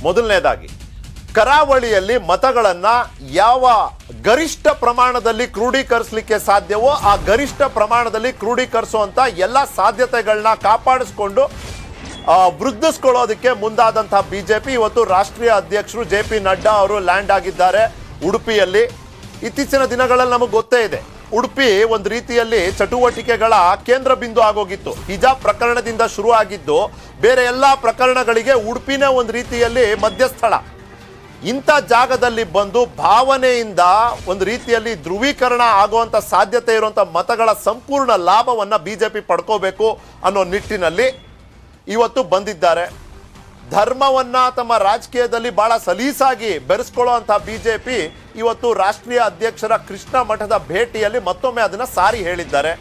ಮೊದಲನೇದಾಗಿ ಕರಾವಳಿಯಲ್ಲಿ ಮತಗಳನ್ನ ಯಾವ ಗರಿಷ್ಠ ಪ್ರಮಾಣದಲ್ಲಿ ಕ್ರೋಢೀಕರಿಸಲಿಕ್ಕೆ ಸಾಧ್ಯವೋ ಆ ಗರಿಷ್ಠ ಪ್ರಮಾಣದಲ್ಲಿ ಕ್ರೋಢೀಕರಿಸುವಂತ ಎಲ್ಲ ಸಾಧ್ಯತೆಗಳನ್ನ ಕಾಪಾಡಿಸ್ಕೊಂಡು ವೃದ್ಧಿಸ್ಕೊಳ್ಳೋದಕ್ಕೆ ಮುಂದಾದಂತಹ ಬಿಜೆಪಿ ಇವತ್ತು ರಾಷ್ಟ್ರೀಯ ಅಧ್ಯಕ್ಷರು JP ನಡ್ಡಾ ಅವರು ಲ್ಯಾಂಡ್ ಆಗಿದ್ದಾರೆ ಉಡುಪಿಯಲ್ಲಿ. ಇತ್ತೀಚಿನ ದಿನಗಳಲ್ಲಿ ನಮಗೆ ಗೊತ್ತೇ ಇದೆ, ಉಡುಪಿ ಒಂದು ರೀತಿಯಲ್ಲಿ ಚಟುವಟಿಕೆಗಳ ಕೇಂದ್ರ ಬಿಂದು ಆಗೋಗಿತ್ತು. ಹಿಜಾಬ್ ಪ್ರಕರಣದಿಂದ ಶುರು ಆಗಿದ್ದು ಬೇರೆ ಎಲ್ಲ ಪ್ರಕರಣಗಳಿಗೆ ಉಡುಪಿನೇ ಒಂದು ರೀತಿಯಲ್ಲಿ ಮಧ್ಯಸ್ಥಳ. ಇಂಥ ಜಾಗದಲ್ಲಿ ಬಂದು ಭಾವನೆಯಿಂದ ಒಂದು ರೀತಿಯಲ್ಲಿ ಧ್ರುವೀಕರಣ ಆಗುವಂಥ ಸಾಧ್ಯತೆ ಇರುವಂಥ ಮತಗಳ ಸಂಪೂರ್ಣ ಲಾಭವನ್ನು ಬಿಜೆಪಿ ಪಡ್ಕೋಬೇಕು ಅನ್ನೋ ನಿಟ್ಟಿನಲ್ಲಿ ಇವತ್ತು ಬಂದಿದ್ದಾರೆ. ಧರ್ಮವನ್ನ ತಮ್ಮ ರಾಜಕೀಯದಲ್ಲಿ ಬಹಳ ಸಲೀಸಾಗಿ ಬೆರೆಸ್ಕೊಳ್ಳುವಂಥ ಬಿಜೆಪಿ ಇವತ್ತು ರಾಷ್ಟ್ರೀಯ ಅಧ್ಯಕ್ಷರ ಕೃಷ್ಣ ಮಠದ ಭೇಟಿಯಲ್ಲಿ ಮತ್ತೊಮ್ಮೆ ಅದನ್ನ ಸಾರಿ ಹೇಳಿದ್ದಾರೆ.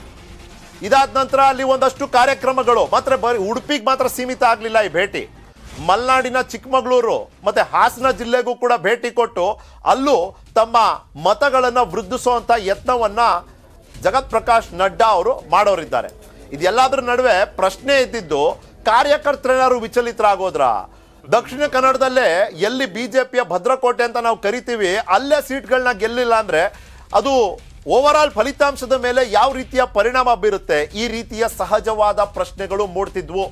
ಇದಾದ ನಂತರ ಅಲ್ಲಿ ಒಂದಷ್ಟು ಕಾರ್ಯಕ್ರಮಗಳು ಮಾತ್ರ ಬರೀ ಉಡುಪಿಗೆ ಮಾತ್ರ ಸೀಮಿತ ಆಗಲಿಲ್ಲ ಈ ಭೇಟಿ. ಮಲೆನಾಡಿನ ಚಿಕ್ಕಮಗಳೂರು ಮತ್ತೆ ಹಾಸನ ಜಿಲ್ಲೆಗೂ ಕೂಡ ಭೇಟಿ ಕೊಟ್ಟು ಅಲ್ಲೂ ತಮ್ಮ ಮತಗಳನ್ನು ವೃದ್ಧಿಸುವಂಥ ಯತ್ನವನ್ನ ಜಗತ್ ಪ್ರಕಾಶ್ ನಡ್ಡಾ ಅವರು ಮಾಡೋರಿದ್ದಾರೆ. ಇದೆಲ್ಲದರ ನಡುವೆ ಪ್ರಶ್ನೆ ಇದ್ದಿದ್ದು, ಕಾರ್ಯಕರ್ತರೇನಾದ್ರು ವಿಚಲಿತರಾಗೋದ್ರ? ದಕ್ಷಿಣ ಕನ್ನಡದಲ್ಲೇ ಎಲ್ಲಿ ಬಿಜೆಪಿಯ ಭದ್ರಕೋಟೆ ಅಂತ ನಾವು ಕರಿತೀವಿ ಅಲ್ಲೇ ಸೀಟ್ಗಳನ್ನ ಗೆಲ್ಲಿಲ್ಲ ಅಂದ್ರೆ ಅದು ಓವರ್ ಆಲ್ ಫಲಿತಾಂಶದ ಮೇಲೆ ಯಾವ ರೀತಿಯ ಪರಿಣಾಮ ಬೀರುತ್ತೆ? ಈ ರೀತಿಯ ಸಹಜವಾದ ಪ್ರಶ್ನೆಗಳು ಮೂಡ್ತಿದ್ವು.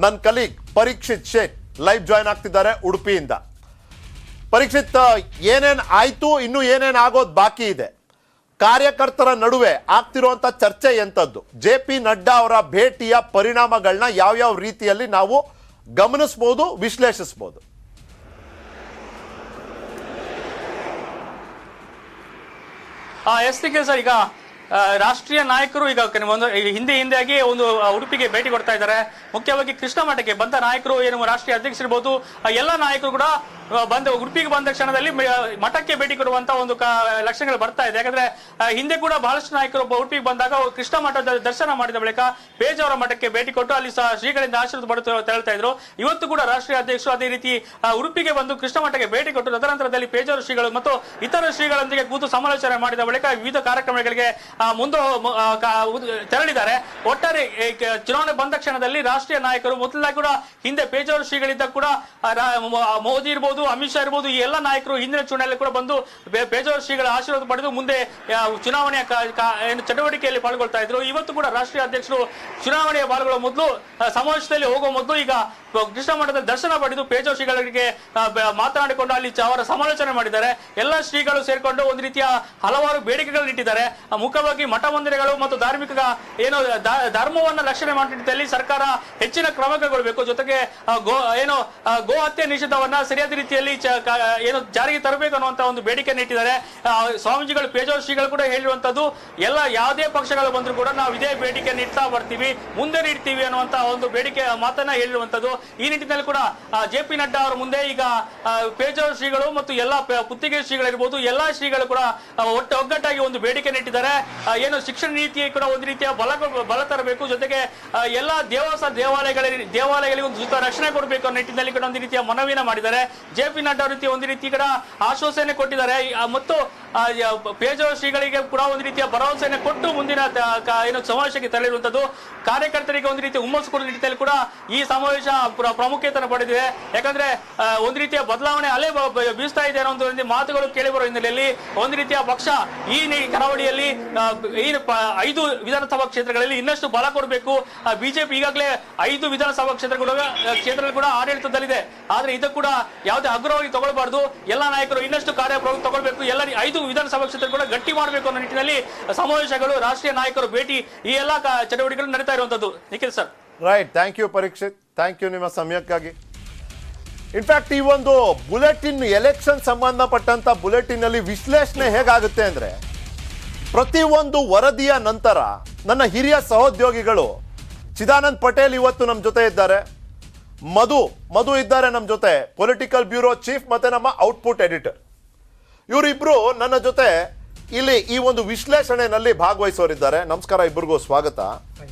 ನನ್ನ colleague Parikshit Sheikh live join ಆಗ್ತಿದ್ದಾರೆ ಉಡುಪಿಯಿಂದ. ಪರೀಕ್ಷಿತ್, ಏನೇನ್ ಆಯ್ತು, ಇನ್ನು ಏನೇನ್ ಆಗೋದು ಬಾಕಿ ಇದೆ? ಕಾರ್ಯಕರ್ತರ ನಡುವೆ ಆಗ್ತಿರುವಂತ ಚರ್ಚೆ ಎಂತದ್ದು? JP ನಡ್ಡಾ ಅವರ ಭೇಟಿಯ ಪರಿಣಾಮಗಳನ್ನ ಯಾವ್ಯಾವ ರೀತಿಯಲ್ಲಿ ನಾವು ಗಮನಿಸಬಹುದು, ವಿಶ್ಲೇಷಿಸಬಹುದು? ಎಸ್ ಸರ್, ಈಗ ರಾಷ್ಟ್ರೀಯ ನಾಯಕರು ಈಗ ಒಂದು ಹಿಂದೆಯಾಗಿ ಒಂದು ಉಡುಪಿಗೆ ಭೇಟಿ ಕೊಡ್ತಾ ಇದ್ದಾರೆ. ಮುಖ್ಯವಾಗಿ ಕೃಷ್ಣ ಮಠಕ್ಕೆ ಬಂದ ನಾಯಕರು, ಏನು ರಾಷ್ಟ್ರೀಯ ಅಧ್ಯಕ್ಷರಿರ್ಬೋದು, ಎಲ್ಲ ನಾಯಕರು ಕೂಡ ಉಡುಪಿಗೆ ಬಂದ ಕ್ಷಣದಲ್ಲಿ ಮಠಕ್ಕೆ ಭೇಟಿ ಕೊಡುವಂತ ಒಂದು ಲಕ್ಷಣಗಳು ಬರ್ತಾ ಇದೆ. ಯಾಕಂದ್ರೆ ಹಿಂದೆ ಕೂಡ ಬಹಳಷ್ಟು ನಾಯಕರು ಉಡುಪಿಗೆ ಬಂದಾಗ ಕೃಷ್ಣ ಮಠದ ದರ್ಶನ ಮಾಡಿದ ಬಳಿಕ ಪೇಜಾವರ ಮಠಕ್ಕೆ ಭೇಟಿ ಕೊಟ್ಟು ಅಲ್ಲಿ ಶ್ರೀಗಳಿಂದ ಆಶೀರ್ವಾದ ಪಡೆದು ತೆರಳ್ತಾ ಇದ್ರು. ಇವತ್ತು ಕೂಡ ರಾಷ್ಟ್ರೀಯ ಅಧ್ಯಕ್ಷರು ಅದೇ ರೀತಿ ಉಡುಪಿಗೆ ಬಂದು ಕೃಷ್ಣ ಮಠಕ್ಕೆ ಭೇಟಿ ಕೊಟ್ಟು ತದನಂತರದಲ್ಲಿ ಪೇಜಾವರ ಶ್ರೀಗಳು ಮತ್ತು ಇತರ ಶ್ರೀಗಳೊಂದಿಗೆ ಕೂತು ಸಮಾಲೋಚನೆ ಮಾಡಿದ ಬಳಿಕ ವಿವಿಧ ಕಾರ್ಯಕ್ರಮಗಳಿಗೆ ಮುಂದೆ ತೆರಳಿದ್ದಾರೆ. ಒಟ್ಟಾರೆ ಚುನಾವಣೆ ಬಂದ ಕ್ಷಣದಲ್ಲಿ ರಾಷ್ಟ್ರೀಯ ನಾಯಕರು ಮೊದಲಾಗಿ ಕೂಡ ಹಿಂದೆ ಪೇಜಾವರ ಶ್ರೀಗಳಿದ್ದ ಕೂಡ ಮೋದಿ ಇರ್ಬೋದು, ಅಮಿತ್ ಶಾ ಇರ್ಬೋದು, ಈ ಎಲ್ಲ ನಾಯಕರು ಹಿಂದಿನ ಚುನಾವಣೆಯಲ್ಲಿ ಕೂಡ ಬಂದು ಪೇಜಾವರ ಶ್ರೀಗಳ ಆಶೀರ್ವಾದ ಪಡೆದು ಮುಂದೆ ಚುನಾವಣೆಯ ಚಟುವಟಿಕೆಯಲ್ಲಿ ಪಾಲ್ಗೊಳ್ತಾ ಇದ್ರು. ಇವತ್ತು ಕೂಡ ರಾಷ್ಟ್ರೀಯ ಅಧ್ಯಕ್ಷರು ಚುನಾವಣೆಯ ಪಾಲ್ಗೊಳ್ಳುವ ಮೊದಲು, ಸಮಾವೇಶದಲ್ಲಿ ಹೋಗುವ ಮೊದಲು ಈಗ ಕೃಷ್ಣ ಮಠದಲ್ಲಿ ದರ್ಶನ ಪಡೆದು ಪೇಜಾವರ ಶ್ರೀಗಳಿಗೆ ಮಾತನಾಡಿಕೊಂಡು ಅಲ್ಲಿ ಅವರ ಸಮಾಲೋಚನೆ ಮಾಡಿದ್ದಾರೆ. ಎಲ್ಲ ಶ್ರೀಗಳು ಸೇರ್ಕೊಂಡು ಒಂದು ರೀತಿಯ ಹಲವಾರು ಬೇಡಿಕೆಗಳನ್ನು ಇಟ್ಟಿದ್ದಾರೆ. ಮುಖ್ಯವಾಗಿ ಮಠ ಮಂದಿರಗಳು ಮತ್ತು ಧಾರ್ಮಿಕ ಏನು ಧರ್ಮವನ್ನ ರಕ್ಷಣೆ ಮಾಡಿದಲ್ಲಿ ಸರ್ಕಾರ ಹೆಚ್ಚಿನ ಕ್ರಮ ಕೈಗೊಳ್ಳಬೇಕು. ಜೊತೆಗೆ ಗೋ ಹತ್ಯೆ ನಿಷೇಧವನ್ನ ಸರಿಯಾದ ರೀತಿಯಲ್ಲಿ ಏನು ಜಾರಿಗೆ ತರಬೇಕು ಅನ್ನುವಂತ ಒಂದು ಬೇಡಿಕೆಯನ್ನು ಇಟ್ಟಿದ್ದಾರೆ. ಸ್ವಾಮೀಜಿಗಳು, ಪೇಜಾವರ ಶ್ರೀಗಳು ಕೂಡ ಹೇಳಿರುವಂತದ್ದು, ಎಲ್ಲ ಯಾವುದೇ ಪಕ್ಷಗಳು ಬಂದರೂ ಕೂಡ ನಾವು ಇದೇ ಬೇಡಿಕೆಯನ್ನು ಇಡ್ತಾ ಬರ್ತೀವಿ, ಮುಂದೆ ನೀಡ್ತೀವಿ ಅನ್ನುವಂತ ಒಂದು ಬೇಡಿಕೆ ಮಾತನ್ನ ಹೇಳಿರುವಂತದ್ದು. ಈ ನಿಟ್ಟಿನಲ್ಲಿ ಕೂಡ JP ನಡ್ಡಾ ಅವರ ಮುಂದೆ ಈಗ ಪೇಜಾವರ ಶ್ರೀಗಳು ಮತ್ತು ಎಲ್ಲ ಪುತ್ತಿಗೆ ಶ್ರೀಗಳಿರ್ಬೋದು, ಎಲ್ಲಾ ಶ್ರೀಗಳು ಕೂಡ ಒಗ್ಗಟ್ಟಾಗಿ ಒಂದು ಬೇಡಿಕೆ ಇಟ್ಟಿದ್ದಾರೆ. ಏನು ಶಿಕ್ಷಣ ನೀತಿ ಕೂಡ ಒಂದು ರೀತಿಯ ಬಲ ತರಬೇಕು, ಜೊತೆಗೆ ಎಲ್ಲ ದೇವಾಲಯಗಳಿಗೆ ಒಂದು ಜೊತೆ ರಕ್ಷಣೆ ಕೊಡಬೇಕು ಅನ್ನೋ ನಿಟ್ಟಿನಲ್ಲಿ ಕೂಡ ಒಂದು ರೀತಿಯ ಮನವಿನ ಮಾಡಿದ್ದಾರೆ. JP ನಡ್ಡಾ ರೀತಿಯ ಒಂದು ರೀತಿ ಕೂಡ ಆಶ್ವಾಸನೆ ಕೊಟ್ಟಿದ್ದಾರೆ ಮತ್ತು ಪೇಜಾವರ ಶ್ರೀಗಳಿಗೆ ಕೂಡ ಒಂದು ರೀತಿಯ ಭರವಸೆಯನ್ನು ಕೊಟ್ಟು ಮುಂದಿನ ಏನು ಸಮಾವೇಶಕ್ಕೆ ತೆರಳಿರುವಂತದ್ದು. ಕಾರ್ಯಕರ್ತರಿಗೆ ಒಂದು ರೀತಿಯ ಹುಮ್ಮಸ್ಸು ಕೊಡುವ ನಿಟ್ಟಿನಲ್ಲಿ ಕೂಡ ಈ ಸಮಾವೇಶ ಪ್ರಾಮುಖ್ಯತೆಯನ್ನು ಪಡೆದಿದೆ. ಯಾಕಂದ್ರೆ ಒಂದು ರೀತಿಯ ಬದಲಾವಣೆ ಅಲೆ ಬೀಸ್ತಾ ಇದೆ ಅನ್ನೋ ಒಂದು ಮಾತುಗಳು ಕೇಳಿಬರುವ ಹಿನ್ನೆಲೆಯಲ್ಲಿ ಒಂದು ರೀತಿಯ ಪಕ್ಷ ಈ ಕರಾವಳಿಯಲ್ಲಿ 5 ವಿಧಾನಸಭಾ ಕ್ಷೇತ್ರಗಳಲ್ಲಿ ಇನ್ನಷ್ಟು ಬಲ ಕೊಡಬೇಕು. ಬಿಜೆಪಿ ಈಗಾಗಲೇ 5 ವಿಧಾನಸಭಾ ಕ್ಷೇತ್ರಗಳು ಕೂಡ ಆಡಳಿತದಲ್ಲಿದೆ. ಆದ್ರೆ ಇದು ಕೂಡ ಯಾವುದೇ ಅಗ್ರವಾಗಿ ತಗೊಳ್ಬಾರ್ದು, ಎಲ್ಲ ನಾಯಕರು ಇನ್ನಷ್ಟು ಕಾರ್ಯಪ್ರವೃತ್ತಿ ತಗೊಳ್ಬೇಕು, ಎಲ್ಲ 5 ವಿಧಾನಸಭಾ ಕ್ಷೇತ್ರ ಕೂಡ ಗಟ್ಟಿ ಮಾಡಬೇಕು ಅನ್ನೋ ನಿಟ್ಟಿನಲ್ಲಿ ಸಮಾವೇಶಗಳು, ರಾಷ್ಟ್ರೀಯ ನಾಯಕರು ಭೇಟಿ, ಈ ಎಲ್ಲ ಚಟುವಟಿಕೆಗಳು ನಡೀತಾ ಇರುವಂತದ್ದು. Nikhil sir. Right, thank you Parikshit, thank you ನಿಮ್ಮ ಸಮಯಕ್ಕಾಗಿ. ಇನ್ಫ್ಯಾಕ್ಟ್ ಈ ಒಂದು ಬುಲೆಟಿನ್, ಎಲೆಕ್ಷನ್ ಸಂಬಂಧಪಟ್ಟಂತ ಬುಲೆಟಿನ್ ಅಲ್ಲಿ ವಿಶ್ಲೇಷಣೆ ಹೇಗಾಗುತ್ತೆ ಅಂದ್ರೆ, ಪ್ರತಿಯೊಂದು ವರದಿಯ ನಂತರ ನನ್ನ ಹಿರಿಯ ಸಹೋದ್ಯೋಗಿಗಳು ಚಿದಾನಂದ್ ಪಟೇಲ್ ಇವತ್ತು ನಮ್ಮ ಜೊತೆ ಇದ್ದಾರೆ, ಮಧು ಇದ್ದಾರೆ ನಮ್ಮ ಜೊತೆ, ಪೊಲಿಟಿಕಲ್ ಬ್ಯೂರೋ ಚೀಫ್ ಮತ್ತೆ ನಮ್ಮ ಔಟ್ಪುಟ್ ಎಡಿಟರ್. ಇವರಿಬ್ರು ನನ್ನ ಜೊತೆ ಇಲ್ಲಿ ಈ ಒಂದು ವಿಶ್ಲೇಷಣೆಯಲ್ಲಿ ಭಾಗವಹಿಸೋರಿದ್ದಾರೆ. ನಮಸ್ಕಾರ ಇಬ್ಬರಿಗೂ, ಸ್ವಾಗತ.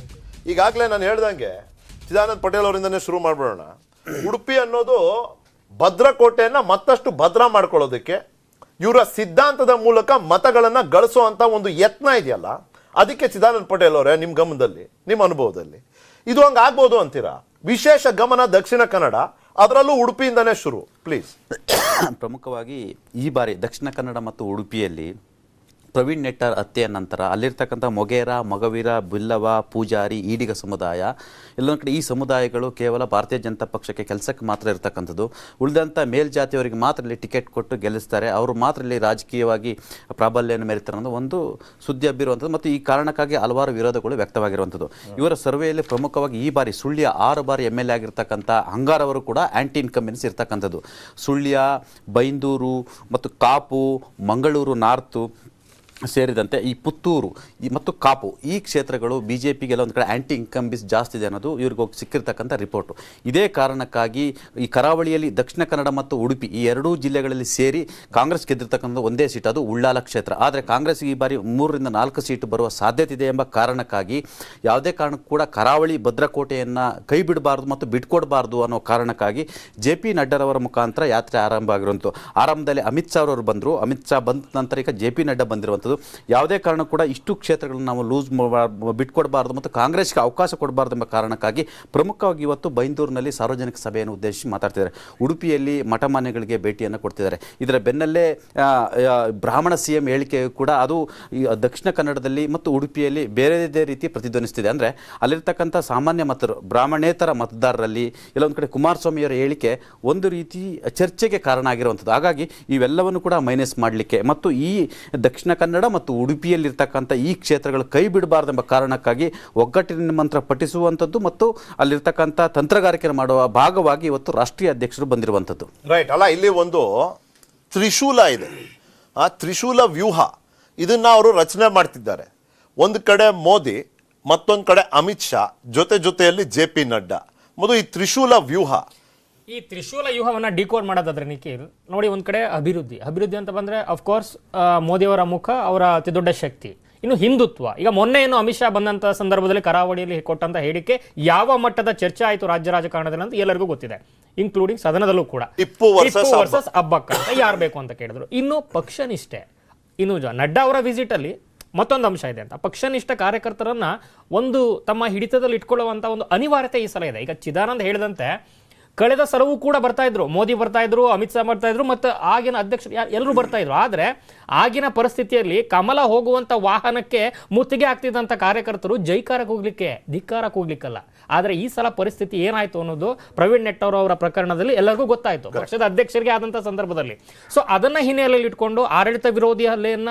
ಈಗಾಗಲೇ ನಾನು ಹೇಳ್ದಂಗೆ ಚಿದಾನಂದ್ ಪಟೇಲ್ ಅವರಿಂದನೇ ಶುರು ಮಾಡ್ಬಿಡೋಣ. ಉಡುಪಿ ಅನ್ನೋದು ಭದ್ರಕೋಟೆಯನ್ನ ಮತ್ತಷ್ಟು ಭದ್ರ ಮಾಡ್ಕೊಳ್ಳೋದಕ್ಕೆ ಇವರ ಸಿದ್ಧಾಂತದ ಮೂಲಕ ಮತಗಳನ್ನ ಗಳಿಸುವಂತ ಒಂದು ಯತ್ನ ಇದೆಯಲ್ಲ, ಅದಕ್ಕೆ ಚಿದಾನಂದ್ ಪಟೇಲ್ ಅವರೇ ನಿಮ್ಮ ಗಮನದಲ್ಲಿ, ನಿಮ್ಮ ಅನುಭವದಲ್ಲಿ ಇದು ಹಂಗಾಗ್ಬೋದು ಅಂತೀರಾ? ವಿಶೇಷ ಗಮನ ದಕ್ಷಿಣ ಕನ್ನಡ, ಅದರಲ್ಲೂ ಉಡುಪಿಯಿಂದನೇ ಶುರು ಪ್ಲೀಸ್. ಪ್ರಮುಖವಾಗಿ ಈ ಬಾರಿ ದಕ್ಷಿಣ ಕನ್ನಡ ಮತ್ತು ಉಡುಪಿಯಲ್ಲಿ ಪ್ರವೀಣ್ ನೆಟ್ಟರ್ ಹತ್ಯೆಯ ನಂತರ ಅಲ್ಲಿರ್ತಕ್ಕಂಥ ಮೊಗೇರ, ಮೊಗವೀರ, ಬಿಲ್ಲವ, ಪೂಜಾರಿ, ಈಡಿಗ ಸಮುದಾಯ ಎಲ್ಲೊಂದು ಕಡೆ ಈ ಸಮುದಾಯಗಳು ಕೇವಲ ಭಾರತೀಯ ಜನತಾ ಪಕ್ಷಕ್ಕೆ ಕೆಲಸಕ್ಕೆ ಮಾತ್ರ ಇರತಕ್ಕಂಥದ್ದು. ಉಳಿದಂಥ ಮೇಲ್ಜಾತಿಯವರಿಗೆ ಮಾತ್ರ ಇಲ್ಲಿ ಟಿಕೆಟ್ ಕೊಟ್ಟು ಗೆಲ್ಲಿಸ್ತಾರೆ, ಅವರು ಮಾತ್ರ ಇಲ್ಲಿ ರಾಜಕೀಯವಾಗಿ ಪ್ರಾಬಲ್ಯವನ್ನು ಮೆರೀತಾರೆ ಅನ್ನೋ ಒಂದು ಸುದ್ದಿ ಹಬ್ಬಿರುವಂಥದ್ದು ಮತ್ತು ಈ ಕಾರಣಕ್ಕಾಗಿ ಹಲವಾರು ವಿರೋಧಗಳು ವ್ಯಕ್ತವಾಗಿರುವಂಥದ್ದು. ಇವರ ಸರ್ವೆಯಲ್ಲಿ ಪ್ರಮುಖವಾಗಿ ಈ ಬಾರಿ ಸುಳ್ಯ 6 ಬಾರಿ MLA ಆಗಿರ್ತಕ್ಕಂಥ ಹಂಗಾರವರು ಕೂಡ ಆ್ಯಂಟಿ ಇನ್ಕಂಬೆನ್ಸಿ ಇರ್ತಕ್ಕಂಥದ್ದು. ಸುಳ್ಯ, ಬೈಂದೂರು ಮತ್ತು ಕಾಪು, ಮಂಗಳೂರು ನಾರ್ತು ಸೇರಿದಂತೆ ಈ ಪುತ್ತೂರು ಮತ್ತು ಕಾಪು ಈ ಕ್ಷೇತ್ರಗಳು BJPಗೆಲ್ಲ ಒಂದು ಕಡೆ ಆ್ಯಂಟಿ ಇನ್ಕಂಬಿಸ್ ಜಾಸ್ತಿ ಇದೆ ಅನ್ನೋದು ಇವ್ರಿಗೆ ಹೋಗಿ ಸಿಕ್ಕಿರ್ತಕ್ಕಂಥ ರಿಪೋರ್ಟು. ಇದೇ ಕಾರಣಕ್ಕಾಗಿ ಈ ಕರಾವಳಿಯಲ್ಲಿ ದಕ್ಷಿಣ ಕನ್ನಡ ಮತ್ತು ಉಡುಪಿ ಈ ಎರಡೂ ಜಿಲ್ಲೆಗಳಲ್ಲಿ ಸೇರಿ ಕಾಂಗ್ರೆಸ್ ಗೆದ್ದಿರ್ತಕ್ಕಂಥ ಒಂದೇ ಸೀಟ್, ಅದು ಉಳ್ಳಾಲ ಕ್ಷೇತ್ರ. ಆದರೆ ಕಾಂಗ್ರೆಸ್ಗೆ ಈ ಬಾರಿ 3 ರಿಂದ 4 ಸೀಟು ಬರುವ ಸಾಧ್ಯತೆ ಇದೆ ಎಂಬ ಕಾರಣಕ್ಕಾಗಿ ಯಾವುದೇ ಕಾರಣಕ್ಕೂ ಕೂಡ ಕರಾವಳಿ ಭದ್ರಕೋಟೆಯನ್ನು ಕೈ ಬಿಡಬಾರ್ದು ಮತ್ತು ಬಿಟ್ಕೊಡ್ಬಾರ್ದು ಅನ್ನೋ ಕಾರಣಕ್ಕಾಗಿ JP ನಡ್ಡಾರವರ ಮುಖಾಂತರ ಯಾತ್ರೆ ಆರಂಭ ಆಗಿರುವಂಥದ್ದು. ಆರಂಭದಲ್ಲಿ ಅಮಿತ್ ಶಾ ಅವರು ಬಂದರು, ಅಮಿತ್ ಶಾ ಬಂದ ನಂತರ ಈಗ JP ನಡ್ಡಾ ಬಂದಿರುವಂಥದ್ದು. ಯಾವುದೇ ಕಾರಣ ಕೂಡ ಇಷ್ಟು ಕ್ಷೇತ್ರಗಳನ್ನು ನಾವು ಬಿಟ್ಕೊಡಬಾರ್ದು ಮತ್ತು ಕಾಂಗ್ರೆಸ್ಗೆ ಅವಕಾಶ ಕೊಡಬಾರ್ದು ಎಂಬ ಕಾರಣಕ್ಕಾಗಿ ಪ್ರಮುಖವಾಗಿ ಇವತ್ತು ಬೈಂದೂರಿನಲ್ಲಿ ಸಾರ್ವಜನಿಕ ಸಭೆಯನ್ನು ಉದ್ದೇಶಿಸಿ ಮಾತಾಡ್ತಿದ್ದಾರೆ. ಉಡುಪಿಯಲ್ಲಿ ಮಠಮಾನ್ಯಗಳಿಗೆ ಭೇಟಿಯನ್ನು ಕೊಡ್ತಿದ್ದಾರೆ. ಇದರ ಬೆನ್ನಲ್ಲೇ ಬ್ರಾಹ್ಮಣ CM ಹೇಳಿಕೆ ಕೂಡ ಅದು ದಕ್ಷಿಣ ಕನ್ನಡದಲ್ಲಿ ಮತ್ತು ಉಡುಪಿಯಲ್ಲಿ ಬೇರೆದೇ ರೀತಿ ಪ್ರತಿಧ್ವನಿಸ್ತಿದೆ. ಅಂದರೆ ಅಲ್ಲಿರ್ತಕ್ಕಂಥ ಸಾಮಾನ್ಯ ಮತರು ಬ್ರಾಹ್ಮಣೇತರ ಮತದಾರರಲ್ಲಿ ಎಲ್ಲೊಂದು ಕಡೆ ಕುಮಾರಸ್ವಾಮಿಯವರ ಹೇಳಿಕೆ ಒಂದು ರೀತಿ ಚರ್ಚೆಗೆ ಕಾರಣ ಆಗಿರುವಂಥದ್ದು. ಹಾಗಾಗಿ ಇವೆಲ್ಲವನ್ನು ಕೂಡ ಮೈನಸ್ ಮಾಡಲಿಕ್ಕೆ ಮತ್ತು ಈ ದಕ್ಷಿಣ ಕನ್ನಡ ಮತ್ತು ಉಡುಪಿಯಲ್ಲಿರ್ತಕ್ಕಂಥ ಈ ಕ್ಷೇತ್ರಗಳು ಕೈ ಬಿಡಬಾರ್ದೆಂಬ ಕಾರಣಕ್ಕಾಗಿ ಒಗ್ಗಟ್ಟಿನ ಮಂತ್ರ ಪಠಿಸುವಂಥದ್ದು ಮತ್ತು ಅಲ್ಲಿರ್ತಕ್ಕಂಥ ತಂತ್ರಗಾರಿಕೆ ಮಾಡುವ ಭಾಗವಾಗಿ ಇವತ್ತು ರಾಷ್ಟ್ರೀಯ ಅಧ್ಯಕ್ಷರು ಬಂದಿರುವಂಥದ್ದು. ರೈಟ್ ಅಲ್ಲ, ಇಲ್ಲಿ ಒಂದು ತ್ರಿಶೂಲ ಇದೆ, ಆ ತ್ರಿಶೂಲ ವ್ಯೂಹ ಇದನ್ನ ಅವರು ರಚನೆ ಮಾಡ್ತಿದ್ದಾರೆ. ಒಂದು ಕಡೆ ಮೋದಿ, ಮತ್ತೊಂದು ಕಡೆ ಅಮಿತ್ ಶಾ, ಜೊತೆಯಲ್ಲಿ JP ನಡ್ಡಾ. ಮೊದಲು ಈ ತ್ರಿಶೂಲ ವ್ಯೂಹ, ಈ ತ್ರಿಶೂಲ ವ್ಯೂಹವನ್ನ ಡಿಕೋಡ್ ಮಾಡೋದಾದ್ರೆ ನಿಖಿಲ್ ನೋಡಿ, ಒಂದ್ ಕಡೆ ಅಭಿವೃದ್ಧಿ ಅಂತ ಬಂದ್ರೆ ಅಫ್ಕೋರ್ಸ್ ಮೋದಿಯವರ ಮುಖ ಅವರ ಅತಿ ದೊಡ್ಡ ಶಕ್ತಿ. ಇನ್ನು ಹಿಂದುತ್ವ, ಈಗ ಮೊನ್ನೆ ಏನು ಅಮಿತ್ ಶಾ ಬಂದಂತ ಸಂದರ್ಭದಲ್ಲಿ ಕರಾವಳಿಯಲ್ಲಿ ಕೊಟ್ಟಂತ ಹೇಳಿಕೆ ಯಾವ ಮಟ್ಟದ ಚರ್ಚೆ ಆಯಿತು ರಾಜ್ಯ ರಾಜಕಾರಣದಲ್ಲಿ ಅಂತ ಎಲ್ಲರಿಗೂ ಗೊತ್ತಿದೆ, ಇನ್ಕ್ಲೂಡಿಂಗ್ ಸದನದಲ್ಲೂ ಕೂಡ. ಟಿಪ್ಪು ವರ್ಸಸ್ ಅಬ್ಬಕ್ಕ ಅಂತ ಯಾರು ಬೇಕು ಅಂತ ಕೇಳಿದ್ರು. ಇನ್ನು ಪಕ್ಷನಿಷ್ಠೆ, ಇನ್ನು ನಡ್ಡಾ ಅವರ ವಿಸಿಟ್ ಅಲ್ಲಿ ಮತ್ತೊಂದು ಅಂಶ ಇದೆ ಅಂತ, ಪಕ್ಷನಿಷ್ಠ ಕಾರ್ಯಕರ್ತರನ್ನ ಒಂದು ತಮ್ಮ ಹಿಡಿತದಲ್ಲಿ ಇಟ್ಕೊಳ್ಳುವಂತ ಒಂದು ಅನಿವಾರ್ಯತೆ ಈ ಸಲ ಇದೆ. ಈಗ ಚಿದಾನಂದ್ ಹೇಳಿದಂತೆ ಕಳೆದ ಸಲವೂ ಕೂಡ ಬರ್ತಾ ಇದ್ರು, ಮೋದಿ ಬರ್ತಾ ಇದ್ರು, ಅಮಿತ್ ಶಾ ಬರ್ತಾ ಇದ್ರು, ಮತ್ತು ಆಗಿನ ಅಧ್ಯಕ್ಷರು ಎಲ್ಲರೂ ಬರ್ತಾ ಇದ್ರು. ಆದರೆ ಆಗಿನ ಪರಿಸ್ಥಿತಿಯಲ್ಲಿ ಕಮಲ ಹೋಗುವಂತ ವಾಹನಕ್ಕೆ ಮುತ್ತಿಗೆ ಆಗ್ತಿದ್ದಂಥ ಕಾರ್ಯಕರ್ತರು ಜೈಕಾರಕ್ಕೆ ಹೋಗ್ಲಿಕ್ಕೆ, ಧಿಕ್ಕಾರಕ್ಕೆ ಹೋಗ್ಲಿಕ್ಕಲ್ಲ. ಆದರೆ ಈ ಸಲ ಪರಿಸ್ಥಿತಿ ಏನಾಯ್ತು ಅನ್ನೋದು ಪ್ರವೀಣ್ ನೆಟ್ಟರ್ ಅವರ ಪ್ರಕರಣದಲ್ಲಿ ಎಲ್ಲರಿಗೂ ಗೊತ್ತಾಯ್ತು, ಪಕ್ಷದ ಅಧ್ಯಕ್ಷರಿಗೆ ಆದಂಥ ಸಂದರ್ಭದಲ್ಲಿ. ಸೊ ಅದನ್ನ ಹಿನ್ನೆಲೆಯಲ್ಲಿ ಇಟ್ಕೊಂಡು ಆಡಳಿತ ವಿರೋಧಿ ಹಲ್ಲೆಯನ್ನ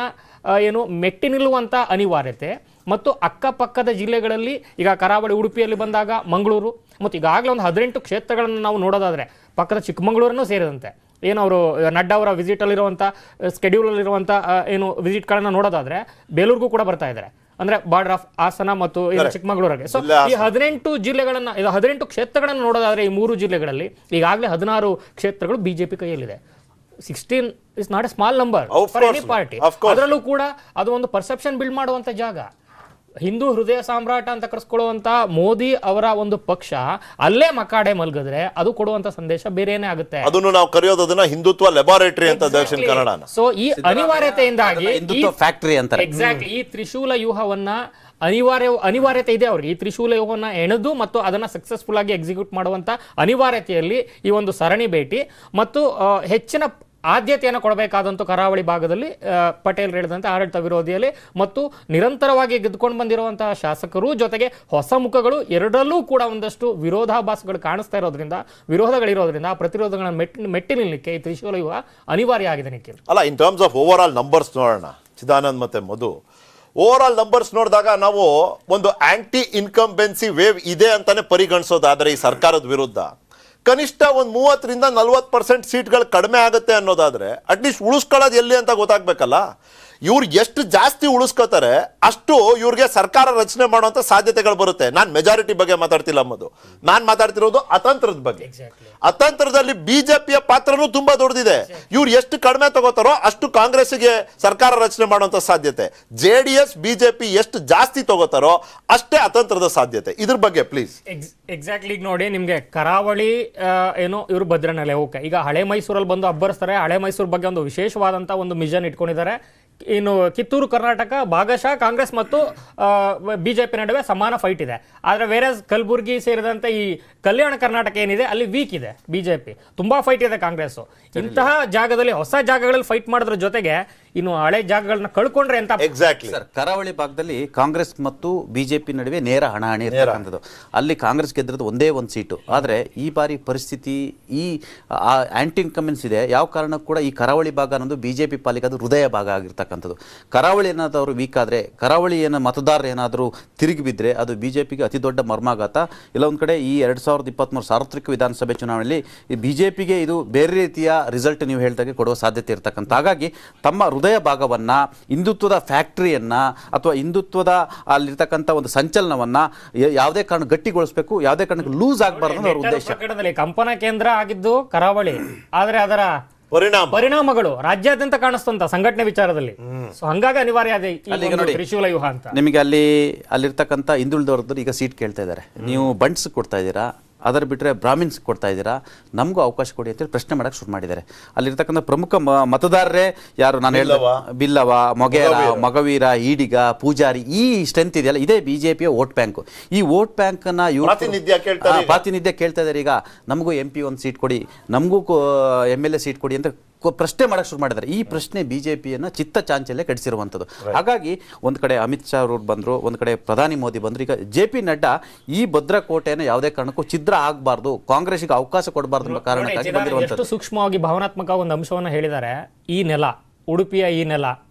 ಏನು ಮೆಟ್ಟಿ ನಿಲ್ಲುವಂಥ ಅನಿವಾರ್ಯತೆ ಮತ್ತು ಅಕ್ಕಪಕ್ಕದ ಜಿಲ್ಲೆಗಳಲ್ಲಿ ಈಗ ಕರಾವಳಿ ಉಡುಪಿಯಲ್ಲಿ ಬಂದಾಗ ಮಂಗಳೂರು ಮತ್ತು ಈಗಾಗಲೇ ಒಂದು 18 ಕ್ಷೇತ್ರಗಳನ್ನು ನಾವು ನೋಡೋದಾದರೆ ಪಕ್ಕದ ಚಿಕ್ಕಮಗಳೂರನ್ನು ಸೇರಿದಂತೆ ಏನು ಅವರು ನಡ್ಡಾ ಅವರ ವಿಸಿಟಲ್ಲಿರುವಂಥ ಸ್ಕೆಡ್ಯೂಲಲ್ಲಿರುವಂಥ ಏನು ವಿಸಿಟ್ಗಳನ್ನು ನೋಡೋದಾದರೆ ಬೇಲೂರಿಗೂ ಕೂಡ ಬರ್ತಾ ಇದ್ದಾರೆ, ಅಂದರೆ ಬಾರ್ಡರ್ ಆಫ್ ಹಾಸನ ಮತ್ತು ಚಿಕ್ಕಮಗಳೂರಿಗೆ. ಸೊ ಈ 18 ಜಿಲ್ಲೆಗಳನ್ನು, 18 ಕ್ಷೇತ್ರಗಳನ್ನು ನೋಡೋದಾದರೆ ಈ 3 ಜಿಲ್ಲೆಗಳಲ್ಲಿ ಈಗಾಗಲೇ 16 ಕ್ಷೇತ್ರಗಳು BJP ಕೈಯಲ್ಲಿದೆ. 16 is not A small number for any party. ಅದರಲ್ಲೂ ಕೂಡ ಅದು ಒಂದು ಪರ್ಸೆಪ್ಷನ್ ಬಿಲ್ಡ್ ಮಾಡುವಂತ ಜಾಗ. ಹಿಂದೂ ಹೃದಯ ಸಾಮ್ರಾಟ ಅಂತ ಕರೆಸ್ಕೊಳ್ಳುವಂತ ಮೋದಿ ಅವರ ಒಂದು ಪಕ್ಷ ಅಲ್ಲೇ ಮಕಾಡೆ ಮಲ್ಗಿದ್ರೆ ಅದು ಕೊಡುವಂತ ಸಂದೇಶ ಬೇರೆನೇ ಆಗುತ್ತೆ. ಅದನ್ನು ನಾವು ಕರೆಯೋದನ್ನ ಹಿಂದುತ್ವ ಲ್ಯಾಬೊರೇಟರಿ ಅಂತ ದಕ್ಷಿಣ ಕನ್ನಡ. ಸೊ ಈ ಅನಿವಾರ್ಯತೆಯಿಂದಾಗಿ ಫ್ಯಾಕ್ಟರಿ ಅಂತ ಎಕ್ಸಾಕ್ಟ್ಲಿ ಈ ತ್ರಿಶೂಲ ವ್ಯೂಹವನ್ನ ಅನಿವಾರ್ಯತೆ ಇದೆ ಅವ್ರಿಗೆ. ಈ ತ್ರಿಶೂಲ ವ್ಯೂಹವನ್ನ ಎಣೆದು ಮತ್ತು ಅದನ್ನ ಸಕ್ಸಸ್ಫುಲ್ ಆಗಿ ಎಕ್ಸಿಕ್ಯೂಟ್ ಮಾಡುವಂತ ಅನಿವಾರ್ಯತೆಯಲ್ಲಿ ಈ ಒಂದು ಸರಣಿ ಭೇಟಿ ಮತ್ತು ಹೆಚ್ಚಿನ ಆದ್ಯತೆಯನ್ನು ಕೊಡಬೇಕಾದಂಥ ಕರಾವಳಿ ಭಾಗದಲ್ಲಿ ಪಟೇಲ್ ಹೇಳಿದಂತೆ ಆಡಳಿತ ವಿರೋಧಿಯಲ್ಲಿ ಮತ್ತು ನಿರಂತರವಾಗಿ ಗೆದ್ದುಕೊಂಡು ಬಂದಿರುವಂತಹ ಶಾಸಕರು ಜೊತೆಗೆ ಹೊಸ ಮುಖಗಳು ಎರಡರಲ್ಲೂ ಕೂಡ ಒಂದಷ್ಟು ವಿರೋಧಾಭಾಸಗಳು ಕಾಣಿಸ್ತಾ ಇರೋದ್ರಿಂದ, ವಿರೋಧಗಳಿರೋದ್ರಿಂದ ಆ ಪ್ರತಿರೋಧಗಳನ್ನು ಮೆಟ್ಟಿ ನಿಲ್ಲಕ್ಕೆ ಈ ತ್ರಿಶೂಲ ವ್ಯೂಹ ಅನಿವಾರ್ಯ ಆಗಿದೆ ನಿಖಿಲ್. ಅಲ್ಲ, in terms of over all numbers ನೋಡೋಣ, ಚಿದಾನಂದ್ ಮತ್ತೆ ಮಧು, ಓವರ್ ಆಲ್ ನಂಬರ್ಸ್ ನೋಡಿದಾಗ ನಾವು ಒಂದು ಆಂಟಿ ಇನ್ಕಂಬೆನ್ಸಿ ವೇವ್ ಇದೆ ಅಂತಾನೆ ಪರಿಗಣಿಸೋದಾದ್ರೆ ಈ ಸರ್ಕಾರದ ವಿರುದ್ಧ ಕನಿಷ್ಠ ಒಂದು 30 ರಿಂದ 40% ಸೀಟ್ಗಳು ಕಡಿಮೆ ಆಗುತ್ತೆ ಅನ್ನೋದಾದ್ರೆ ಅಟ್ಲೀಸ್ಟ್ ಉಳಿಸ್ಕೊಳ್ಳೋದು ಎಲ್ಲಿ ಅಂತ ಗೊತ್ತಾಗ್ಬೇಕಲ್ಲ. ಇವ್ರು ಎಷ್ಟು ಜಾಸ್ತಿ ಉಳಿಸ್ಕೋತಾರೆ ಅಷ್ಟು ಇವ್ರಿಗೆ ಸರ್ಕಾರ ರಚನೆ ಮಾಡುವಂತ ಸಾಧ್ಯತೆಗಳು ಬರುತ್ತೆ. ನಾನು ಮೆಜಾರಿಟಿ ಬಗ್ಗೆ ಮಾತಾಡ್ತಿಲ್ಲ ಮಧು, ನಾನು ಮಾತಾಡ್ತಿರೋದು ಅತಂತ್ರದ ಬಗ್ಗೆ. ಅತಂತ್ರದಲ್ಲಿ ಬಿಜೆಪಿಯ ಪಾತ್ರನೂ ತುಂಬಾ ದೊಡ್ಡದಿದೆ. ಇವ್ರು ಎಷ್ಟು ಕಡಿಮೆ ತಗೋತಾರೋ ಅಷ್ಟು ಕಾಂಗ್ರೆಸ್ಗೆ ಸರ್ಕಾರ ರಚನೆ ಮಾಡುವಂತ ಸಾಧ್ಯತೆ. JDS ಬಿಜೆಪಿ ಎಷ್ಟು ಜಾಸ್ತಿ ತಗೋತಾರೋ ಅಷ್ಟೇ ಅತಂತ್ರದ ಸಾಧ್ಯತೆ. ಇದ್ರ ಬಗ್ಗೆ ಪ್ಲೀಸ್. ಎಕ್ಸಾಕ್ಟ್ಲಿ. ಈಗ ನೋಡಿ, ನಿಮ್ಗೆ ಕರಾವಳಿ ಏನು ಇವರು ಭದ್ರನೆಲೆ ಓಕೆ, ಈಗ ಹಳೆ ಮೈಸೂರಲ್ಲಿ ಬಂದು ಅಬ್ಬರಿಸ್ತಾರೆ. ಹಳೆ ಮೈಸೂರು ಬಗ್ಗೆ ಒಂದು ವಿಶೇಷವಾದಂತ ಒಂದು ಮಿಷನ್ ಇಟ್ಕೊಂಡಿದ್ದಾರೆ. ಇನ್ನು ಕಿತ್ತೂರು ಕರ್ನಾಟಕ ಭಾಗಶಃ ಕಾಂಗ್ರೆಸ್ ಮತ್ತು ಬಿಜೆಪಿ ನಡುವೆ ಸಮಾನ ಫೈಟ್ ಇದೆ. ಆದರೆ ಬೇರೆ ಕಲಬುರಗಿ ಸೇರಿದಂತೆ ಈ ಕಲ್ಯಾಣ ಕರ್ನಾಟಕ ಏನಿದೆ ಅಲ್ಲಿ ವೀಕ್ ಇದೆ ಬಿಜೆಪಿ, ತುಂಬಾ ಫೈಟ್ ಇದೆ ಕಾಂಗ್ರೆಸ್. ಇಂತಹ ಜಾಗದಲ್ಲಿ ಹೊಸ ಜಾಗಗಳಲ್ಲಿ ಫೈಟ್ ಮಾಡೋದ್ರ ಜೊತೆಗೆ ಇನ್ನು ಹಳೆ ಜಾಗಗಳನ್ನ ಕಳ್ಕೊಂಡ್ರೆ ಅಂತ ಎಕ್ಸಾಕ್ಟ್ಲಿ ಸರ್, ಕರಾವಳಿ ಭಾಗದಲ್ಲಿ ಕಾಂಗ್ರೆಸ್ ಮತ್ತು ಬಿಜೆಪಿ ನಡುವೆ ನೇರ ಹಣಾಹಣಿ ಇರ್ತಕ್ಕಂಥದ್ದು. ಅಲ್ಲಿ ಕಾಂಗ್ರೆಸ್ ಗೆದ್ದಿರೋದು ಒಂದೇ ಒಂದು ಸೀಟು. ಆದರೆ ಈ ಬಾರಿ ಪರಿಸ್ಥಿತಿ ಈ ಆಂಟಿ ಇನ್ಕಮೆನ್ಸ್ ಇದೆ. ಯಾವ ಕಾರಣಕ್ಕೂ ಕೂಡ ಈ ಕರಾವಳಿ ಭಾಗ ಅನ್ನೋದು ಬಿಜೆಪಿ ಪಾಲಿಗೆ ಅದು ಹೃದಯ ಭಾಗ ಆಗಿರ್ತಕ್ಕಂಥದ್ದು. ಕರಾವಳಿ ಏನಾದರೂ ವೀಕ್ ಆದರೆ, ಕರಾವಳಿ ಮತದಾರರು ಏನಾದರೂ ತಿರುಗಿ ಬಿದ್ದರೆ ಅದು ಬಿಜೆಪಿಗೆ ಅತಿ ದೊಡ್ಡ ಮರ್ಮಾಘಾತ. ಇಲ್ಲ ಒಂದು ಕಡೆ ಈ 2023 ಸಾರ್ವತ್ರಿಕ ವಿಧಾನಸಭೆ ಚುನಾವಣೆಯಲ್ಲಿ ಈ ಬಿಜೆಪಿಗೆ ಇದು ಬೇರೆ ರೀತಿಯ ರಿಸಲ್ಟ್ ನೀವು ಹೇಳಿದಾಗೆ ಕೊಡುವ ಸಾಧ್ಯತೆ ಇರ್ತಕ್ಕಂಥ. ಹಾಗಾಗಿ ತಮ್ಮ ಹೃದಯ ಭಾಗವನ್ನ, ಹಿಂದುತ್ವದ ಫ್ಯಾಕ್ಟರಿಯನ್ನ ಅಥವಾ ಹಿಂದುತ್ವದ ಅಲ್ಲಿರ್ತಕ್ಕಂಥ ಒಂದು ಸಂಚಲನವನ್ನ ಯಾವುದೇ ಕಾರಣ ಗಟ್ಟಿಗೊಳಿಸಬೇಕು, ಯಾವುದೇ ಕಾರಣಕ್ಕೆ ಲೂಸ್ ಆಗಬಾರ್ದು ಅನ್ನೋ ಉದ್ದೇಶ. ಪ್ರಕರಣದಲ್ಲಿ ಕಂಪನ ಕೇಂದ್ರ ಆಗಿದ್ದು ಕರಾವಳಿ, ಆದರೆ ಅದರ ಪರಿಣಾಮಗಳು ರಾಜ್ಯಾದ್ಯಂತ ಕಾಣಿಸ್ತಂತ ಸಂಘಟನೆ ವಿಚಾರದಲ್ಲಿ. ಸೊ ಹಂಗಾಗಿ ಅನಿವಾರ್ಯ ಇದೆ ತ್ರಿಶೂಲ ವ್ಯೂಹ ಅಂತ. ನಿಮಗೆ ಅಲ್ಲಿರ್ತಕ್ಕಂಥ ಹಿಂದುಳಿದವ್ರದ್ದು ಈಗ ಸೀಟ್ ಕೇಳ್ತಾ ಇದ್ದಾರೆ. ನೀವು ಬಂಟ್ಸ್ ಕೊಡ್ತಾ ಇದ್ದೀರಾ, ಅದರ ಬಿಟ್ಟರೆ ಬ್ರಾಹ್ಮಿನ್ಸ್ ಕೊಡ್ತಾ ಇದ್ದೀರಾ, ನಮಗೂ ಅವಕಾಶ ಕೊಡಿ ಅಂತೇಳಿ ಪ್ರಶ್ನೆ ಮಾಡಕ್ಕೆ ಶುರು ಮಾಡಿದ್ದಾರೆ. ಅಲ್ಲಿರ್ತಕ್ಕಂಥ ಪ್ರಮುಖ ಮತದಾರರೇ ಯಾರು ನಾನು ಹೇಳಿದ ಬಿಲ್ಲವ, ಮೊಗೇರ, ಮಗವೀರ, ಈಡಿಗ, ಪೂಜಾರಿ, ಈ ಸ್ಟ್ರೆಂತ್ ಇದೆಯಲ್ಲ, ಇದೇ ಬಿಜೆಪಿಯ ವೋಟ್ ಬ್ಯಾಂಕ್. ಈ ವೋಟ್ ಬ್ಯಾಂಕನ್ನು ಪ್ರಾತಿನಿಧ್ಯ ಕೇಳ್ತಾ ಇದ್ದಾರೆ. ಈಗ ನಮಗೂ MP ಒಂದು ಸೀಟ್ ಕೊಡಿ, ನಮಗೂ MLA ಸೀಟ್ ಕೊಡಿ ಅಂತ ಪ್ರಶ್ನೆ ಮಾಡಕ್ಕೆ ಶುರು ಮಾಡಿದ್ದಾರೆ. ಈ ಪ್ರಶ್ನೆ ಬಿಜೆಪಿಯನ್ನು ಚಿತ್ತ ಚಾಂಚಲ್ಯ ಕೆಡಿಸಿರುವಂಥದ್ದು. ಹಾಗಾಗಿ ಒಂದು ಕಡೆ ಅಮಿತ್ ಶಾ ಅವರು ಬಂದರು, ಒಂದು ಕಡೆ ಪ್ರಧಾನಿ ಮೋದಿ ಬಂದರು. ಈಗ JP ನಡ್ಡಾ ಈ ಭದ್ರಕೋಟೆಯನ್ನು ಯಾವುದೇ ಕಾರಣಕ್ಕೂ ಛಿದ್ರ ಆಗಬಾರ್ದು, ಕಾಂಗ್ರೆಸ್ಗೆ ಅವಕಾಶ ಕೊಡಬಾರ್ದು ಅನ್ನೋ ಕಾರಣಕ್ಕಾಗಿ ಬಂದಿರುವಂಥದ್ದು. ಎಷ್ಟು ಸೂಕ್ಷ್ಮವಾಗಿ ಭಾವನಾತ್ಮಕ ಒಂದು ಅಂಶವನ್ನು ಹೇಳಿದ್ದಾರೆ. ಈ ನೆಲ, ಉಡುಪಿಯ ಈ ನೆಲ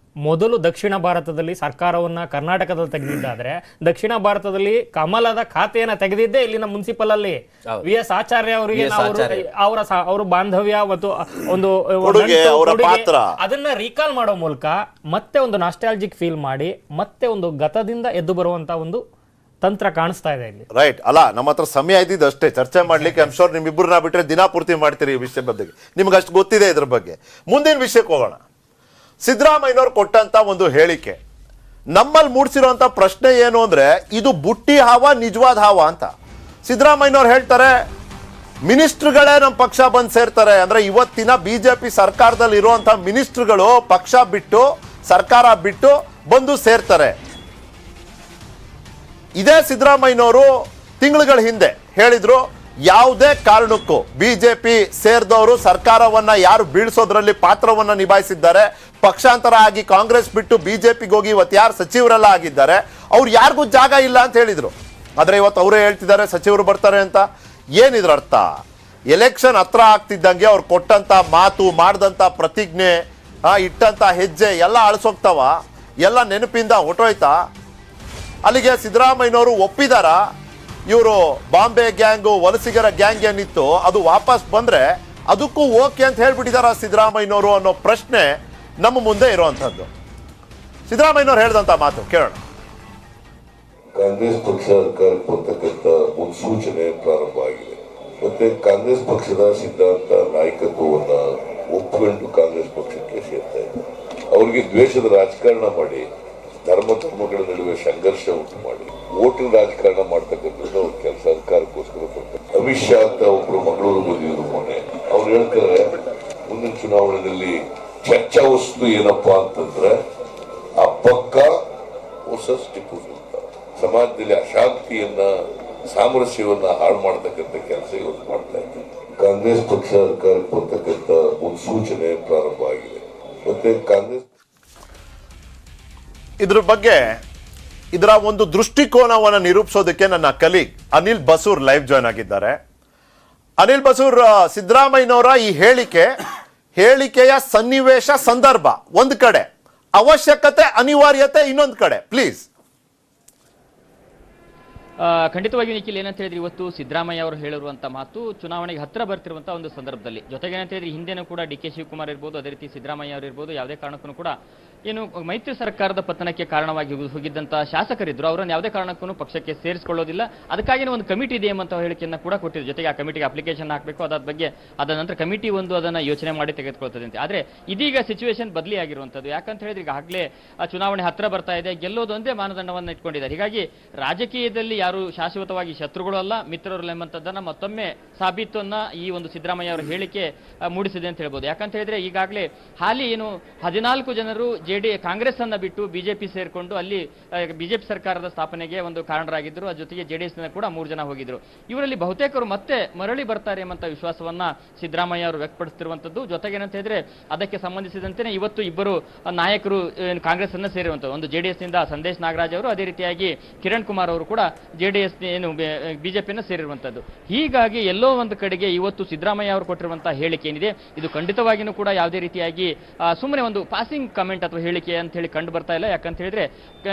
ಮೊದಲು ದಕ್ಷಿಣ ಭಾರತದಲ್ಲಿ ಸರ್ಕಾರವನ್ನ ಕರ್ನಾಟಕದಲ್ಲಿ ತೆಗೆದಿದ್ದಾದ್ರೆ, ದಕ್ಷಿಣ ಭಾರತದಲ್ಲಿ ಕಮಲದ ಖಾತೆಯನ್ನ ತೆಗೆದಿದ್ದೇ ಇಲ್ಲಿನ ಮುನ್ಸಿಪಲ್ ಅಲ್ಲಿ VS ಆಚಾರ್ಯ ಅವರಿಗೆ ಅವರ ಬಾಂಧವ್ಯ ಮತ್ತು ಒಂದು ಅದನ್ನ ರೀಕಾಲ್ ಮಾಡೋ ಮೂಲಕ ಮತ್ತೆ ಒಂದು ನಾಸ್ಟಾಲ್ಜಿಕ್ ಫೀಲ್ ಮಾಡಿ ಮತ್ತೆ ಒಂದು ಗತದಿಂದ ಎದ್ದು ಬರುವಂತ ಒಂದು ತಂತ್ರ ಕಾಣಿಸ್ತಾ ಇದೆ ಇಲ್ಲಿ. ರೈಟ್. ಅಲ್ಲ, ನಮ್ಮ ಹತ್ರ ಸಮಯ ಇದ್ದಿದ್ದು ಅಷ್ಟೇ ಚರ್ಚೆ ಮಾಡ್ಲಿಕ್ಕೆ. ಐ ಆಮ್ ಶೋರ್ ನಿಮ್ಮಿಬ್ಬರನ್ನ ಬಿಟ್ರೆ ದಿನಾ ಪೂರ್ತಿ ಮಾಡ್ತೀರಿ ಈ ವಿಷಯ ಬಗ್ಗೆ, ನಿಮ್ಗೆ ಅಷ್ಟು ಗೊತ್ತಿದೆ ಇದ್ರ ಬಗ್ಗೆ. ಮುಂದಿನ ವಿಷಯಕ್ಕೆ ಹೋಗೋಣ. ಸಿದ್ದರಾಮಯ್ಯನವ್ರು ಕೊಟ್ಟಂತ ಒಂದು ಹೇಳಿಕೆ ನಮ್ಮಲ್ಲಿ ಮೂಡಿಸಿರುವಂತ ಪ್ರಶ್ನೆ ಏನು ಅಂದ್ರೆ, ಇದು ಬುಟ್ಟಿ ಹಾವ ನಿಜವಾದ ಹಾವ ಅಂತ. ಸಿದ್ದರಾಮಯ್ಯನವ್ರು ಹೇಳ್ತಾರೆ ಮಿನಿಸ್ಟ್ರುಗಳೇ ನಮ್ಮ ಪಕ್ಷ ಬಂದು ಸೇರ್ತಾರೆ ಅಂದ್ರೆ, ಇವತ್ತಿನ ಬಿಜೆಪಿ ಸರ್ಕಾರದಲ್ಲಿ ಇರುವಂತ ಮಿನಿಸ್ಟ್ರುಗಳು ಪಕ್ಷ ಬಿಟ್ಟು, ಸರ್ಕಾರ ಬಿಟ್ಟು ಬಂದು ಸೇರ್ತಾರೆ. ಇದೇ ಸಿದ್ದರಾಮಯ್ಯನವರು ತಿಂಗಳುಗಳ ಹಿಂದೆ ಹೇಳಿದ್ರು, ಯಾವುದೇ ಕಾರಣಕ್ಕೂ ಬಿಜೆಪಿ ಸೇರಿದವರು ಸರ್ಕಾರವನ್ನ ಯಾರು ಬೀಳಿಸೋದ್ರಲ್ಲಿ ಪಾತ್ರವನ್ನ ನಿಭಾಯಿಸಿದ್ದಾರೆ, ಪಕ್ಷಾಂತರ ಆಗಿ ಕಾಂಗ್ರೆಸ್ ಬಿಟ್ಟು ಬಿಜೆಪಿಗೆ ಹೋಗಿ ಇವತ್ತು ಯಾರು ಸಚಿವರೆಲ್ಲ ಆಗಿದ್ದಾರೆ ಅವ್ರು ಯಾರಿಗೂ ಜಾಗ ಇಲ್ಲ ಅಂತ ಹೇಳಿದ್ರು. ಆದ್ರೆ ಇವತ್ತು ಅವರೇ ಹೇಳ್ತಿದ್ದಾರೆ ಸಚಿವರು ಬರ್ತಾರೆ ಅಂತ. ಏನಿದ್ರ ಅರ್ಥ? ಎಲೆಕ್ಷನ್ ಹತ್ರ ಆಗ್ತಿದ್ದಂಗೆ ಅವ್ರು ಕೊಟ್ಟಂತ ಮಾತು, ಮಾಡಿದಂತ ಪ್ರತಿಜ್ಞೆ, ಇಟ್ಟಂತ ಹೆಜ್ಜೆ ಎಲ್ಲ ಅಳಿಸೋಗ್ತಾವ, ಎಲ್ಲ ನೆನಪಿಂದ ಹೊಟ್ಟೋಯ್ತಾ? ಅಲ್ಲಿಗೆ ಸಿದ್ದರಾಮಯ್ಯನವರು ಒಪ್ಪಿದಾರ ಇವರು ಬಾಂಬೆ ಗ್ಯಾಂಗು, ವಲಸಿಗರ ಗ್ಯಾಂಗ್ ಏನಿತ್ತು ಅದು ವಾಪಸ್ ಬಂದ್ರೆ ಅದಕ್ಕೂ ಓಕೆ ಅಂತ ಹೇಳ್ಬಿಟ್ಟಿದಾರ ಸಿದ್ದರಾಮಯ್ಯನವರು ಅನ್ನೋ ಪ್ರಶ್ನೆ ನಮ್ಮ ಮುಂದೆ ಇರುವಂತದ್ದು. ಸಿದ್ದರಾಮಯ್ಯನವರು ಹೇಳಿದಂತ ಮಾತು ಕೇಳೋಣ. ಕಾಂಗ್ರೆಸ್ ಪಕ್ಷ ಅಧಿಕಾರಕ್ಕೆ ಬರ್ತಕ್ಕಂಥ ಮುನ್ಸೂಚನೆ ಪ್ರಾರಂಭ ಆಗಿದೆ. ಮತ್ತೆ ಕಾಂಗ್ರೆಸ್ ಪಕ್ಷದ ಸಿದ್ಧಾಂತ, ನಾಯಕತ್ವವನ್ನ ಒಪ್ಪಿಕೊಂಡು ಕಾಂಗ್ರೆಸ್ ಪಕ್ಷಕ್ಕೆ ಸೇರ್ತಾ ಇದೆ. ಅವ್ರಿಗೆ ದ್ವೇಷದ ರಾಜಕಾರಣ ಮಾಡಿ, ಧರ್ಮಗಳ ನಡುವೆ ಸಂಘರ್ಷ ಉಂಟು ಮಾಡಿ, ಓಟಿನ ರಾಜಕಾರಣ ಮಾಡ್ತಕ್ಕಂಥದ್ದು ಅವ್ರ ಕೆಲಸ. ಅಧಿಕಾರಕ್ಕೋಸ್ಕರ ಬರ್ತಾರೆ. ಅಮಿತ್ ಶಾ ಅಂತ ಒಬ್ರು ಮಂಗಳೂರು ಬಂದಿದ್ರು ಮೊನ್ನೆ. ಅವ್ರು ಹೇಳ್ತಾರೆ ಮುಂದಿನ ಚುನಾವಣೆಯಲ್ಲಿ ಚರ್ಚಾ ವಸ್ತು ಏನಪ್ಪಾ ಅಂತಂದ್ರೆ ಆ ಪಕ್ಕ ವರ್ಸಸ್ ಟಿಪ್ಪು ಸುಲ್ತಾನ್. ಸಮಾಜದಲ್ಲಿ ಅಶಾಂತಿಯನ್ನ, ಸಾಮರಸ್ಯವನ್ನ ಹಾಳು ಮಾಡತಕ್ಕಂಥ ಕೆಲಸ ಇವತ್ತು ಮಾಡ್ತಾ ಇದ್ದಾರೆ. ಕಾಂಗ್ರೆಸ್ ಪಕ್ಷ ಅಧಿಕಾರಕ್ಕೆ ಬರ್ತಕ್ಕಂಥ ಮುನ್ಸೂಚನೆ ಪ್ರಾರಂಭ ಆಗಿದೆ. ಮತ್ತೆ ಕಾಂಗ್ರೆಸ್ ಇದ್ರ ಬಗ್ಗೆ, ಇದರ ಒಂದು ದೃಷ್ಟಿಕೋನವನ್ನು ನಿರೂಪಿಸೋದಕ್ಕೆ ನನ್ನ colleague Anil Basrur live join ಆಗಿದ್ದಾರೆ. ಅನಿಲ್ ಬಸೂರ್, ಸಿದ್ದರಾಮಯ್ಯನವರ ಈ ಹೇಳಿಕೆಯ ಸನ್ನಿವೇಶ, ಸಂದರ್ಭ ಒಂದು ಕಡೆ, ಅವಶ್ಯಕತೆ, ಅನಿವಾರ್ಯತೆ ಇನ್ನೊಂದು ಕಡೆ, ಪ್ಲೀಸ್. ಖಂಡಿತವಾಗಿಯೂ ನಿಖಿಲ್, ಏನಂತ ಹೇಳಿದ್ರೆ ಇವತ್ತು ಸಿದ್ದರಾಮಯ್ಯ ಅವರು ಹೇಳಿರುವಂತಹ ಮಾತು ಚುನಾವಣೆಗೆ ಹತ್ರ ಬರ್ತಿರುವಂತಹ ಒಂದು ಸಂದರ್ಭದಲ್ಲಿ, ಜೊತೆಗೆ ಏನಂತ ಹೇಳಿದ್ರೆ ಹಿಂದೆನೂ ಕೂಡ DK ಶಿವಕುಮಾರ್ ಇರ್ಬೋದು, ಅದೇ ರೀತಿ ಸಿದ್ದರಾಮಯ್ಯ ಅವರು ಇರ್ಬೋದು, ಯಾವುದೇ ಕಾರಣಕ್ಕೂ ಕೂಡ ಏನು ಮೈತ್ರಿ ಸರ್ಕಾರದ ಪತನಕ್ಕೆ ಕಾರಣವಾಗಿ ಹೋಗಿದ್ದಂತಹ ಶಾಸಕರಿದ್ರು, ಅವರನ್ನು ಯಾವುದೇ ಕಾರಣಕ್ಕೂ ಪಕ್ಷಕ್ಕೆ ಸೇರಿಸಿಕೊಳ್ಳೋದಿಲ್ಲ. ಅದಕ್ಕಾಗಿ ಒಂದು ಕಮಿಟಿ ಇದೆ ಎಂಬಂತಹ ಹೇಳಿಕೆಯನ್ನು ಕೂಡ ಕೊಟ್ಟಿದ್ರು. ಜೊತೆಗೆ ಆ ಕಮಿಟಿಗೆ ಅಪ್ಲಿಕೇಶನ್ ಹಾಕಬೇಕು, ಅದಾದ ಬಗ್ಗೆ ಅದ ನಂತರ ಕಮಿಟಿ ಒಂದು ಅದನ್ನ ಯೋಚನೆ ಮಾಡಿ ತೆಗೆದುಕೊಳ್ತದೆ ಅಂತ. ಆದ್ರೆ ಇದೀಗ ಸಿಚುವೇಶನ್ ಬದಲಿ ಆಗಿರುವಂತದ್ದು. ಯಾಕಂತ ಹೇಳಿದ್ರೆ ಈಗಾಗಲೇ ಚುನಾವಣೆ ಹತ್ರ ಬರ್ತಾ ಇದೆ, ಗೆಲ್ಲೋದೊಂದೇ ಮಾನದಂಡವನ್ನು ಇಟ್ಕೊಂಡಿದ್ದಾರೆ. ಹೀಗಾಗಿ ರಾಜಕೀಯದಲ್ಲಿ ಯಾರು ಶಾಶ್ವತವಾಗಿ ಶತ್ರುಗಳು ಅಲ್ಲ, ಮಿತ್ರರಲ್ಲ ಎಂಬಂತದ್ದನ್ನ ಮತ್ತೊಮ್ಮೆ ಸಾಬೀತನ್ನ ಈ ಒಂದು ಸಿದ್ದರಾಮಯ್ಯ ಅವರ ಹೇಳಿಕೆ ಮೂಡಿಸಿದೆ ಅಂತ ಹೇಳ್ಬೋದು. ಯಾಕಂತ ಹೇಳಿದ್ರೆ ಈಗಾಗಲೇ ಹಾಲಿ ಏನು 14 ಜನರು ಕಾಂಗ್ರೆಸ್ ಅನ್ನ ಬಿಟ್ಟು ಬಿಜೆಪಿ ಸೇರ್ಕೊಂಡು ಅಲ್ಲಿ ಬಿಜೆಪಿ ಸರ್ಕಾರದ ಸ್ಥಾಪನೆಗೆ ಒಂದು ಕಾರಣರಾಗಿದ್ದರು. ಅದ್ರ ಜೊತೆಗೆ ಜೆಡಿಎಸ್ ನ ಕೂಡ 3 ಜನ ಹೋಗಿದ್ರು. ಇವರಲ್ಲಿ ಬಹುತೇಕರು ಮತ್ತೆ ಮರಳಿ ಬರ್ತಾರೆ ಎಂಬಂತ ವಿಶ್ವಾಸವನ್ನ ಸಿದ್ದರಾಮಯ್ಯ ಅವರು ವ್ಯಕ್ತಪಡಿಸುತ್ತಿರುವಂತದ್ದು. ಜೊತೆಗೆ ಏನಂತ ಹೇಳಿದ್ರೆ ಅದಕ್ಕೆ ಸಂಬಂಧಿಸಿದಂತೆ ಇವತ್ತು ಇಬ್ಬರು ನಾಯಕರು ಕಾಂಗ್ರೆಸ್ ಅನ್ನ ಸೇರಿರುವಂತದ್ದು. ಒಂದು ಜೆಡಿಎಸ್ ನಿಂದ ಸಂದೇಶ್ ನಾಗರಾಜ್ ಅವರು, ಅದೇ ರೀತಿಯಾಗಿ ಕಿರಣ್ ಕುಮಾರ್ ಅವರು ಕೂಡ ಜೆಡಿಎಸ್ ಏನು ಬಿಜೆಪಿಯನ್ನ ಸೇರಿರುವಂತದ್ದು. ಹೀಗಾಗಿ ಎಲ್ಲೋ ಒಂದು ಕಡೆಗೆ ಇವತ್ತು ಸಿದ್ದರಾಮಯ್ಯ ಅವರು ಕೊಟ್ಟಿರುವಂತಹ ಹೇಳಿಕೆ ಏನಿದೆ ಇದು ಖಂಡಿತವಾಗಿಯೂ ಕೂಡ ಯಾವುದೇ ರೀತಿಯಾಗಿ ಸುಮ್ಮನೆ ಒಂದು ಪಾಸಿಂಗ್ ಕಮೆಂಟ್ ಅಥವಾ ಹೇಳಿಕೆ ಅಂತ ಹೇಳಿ ಕಂಡು ಬರ್ತಾ ಇಲ್ಲ. ಯಾಕಂತ ಹೇಳಿದ್ರೆ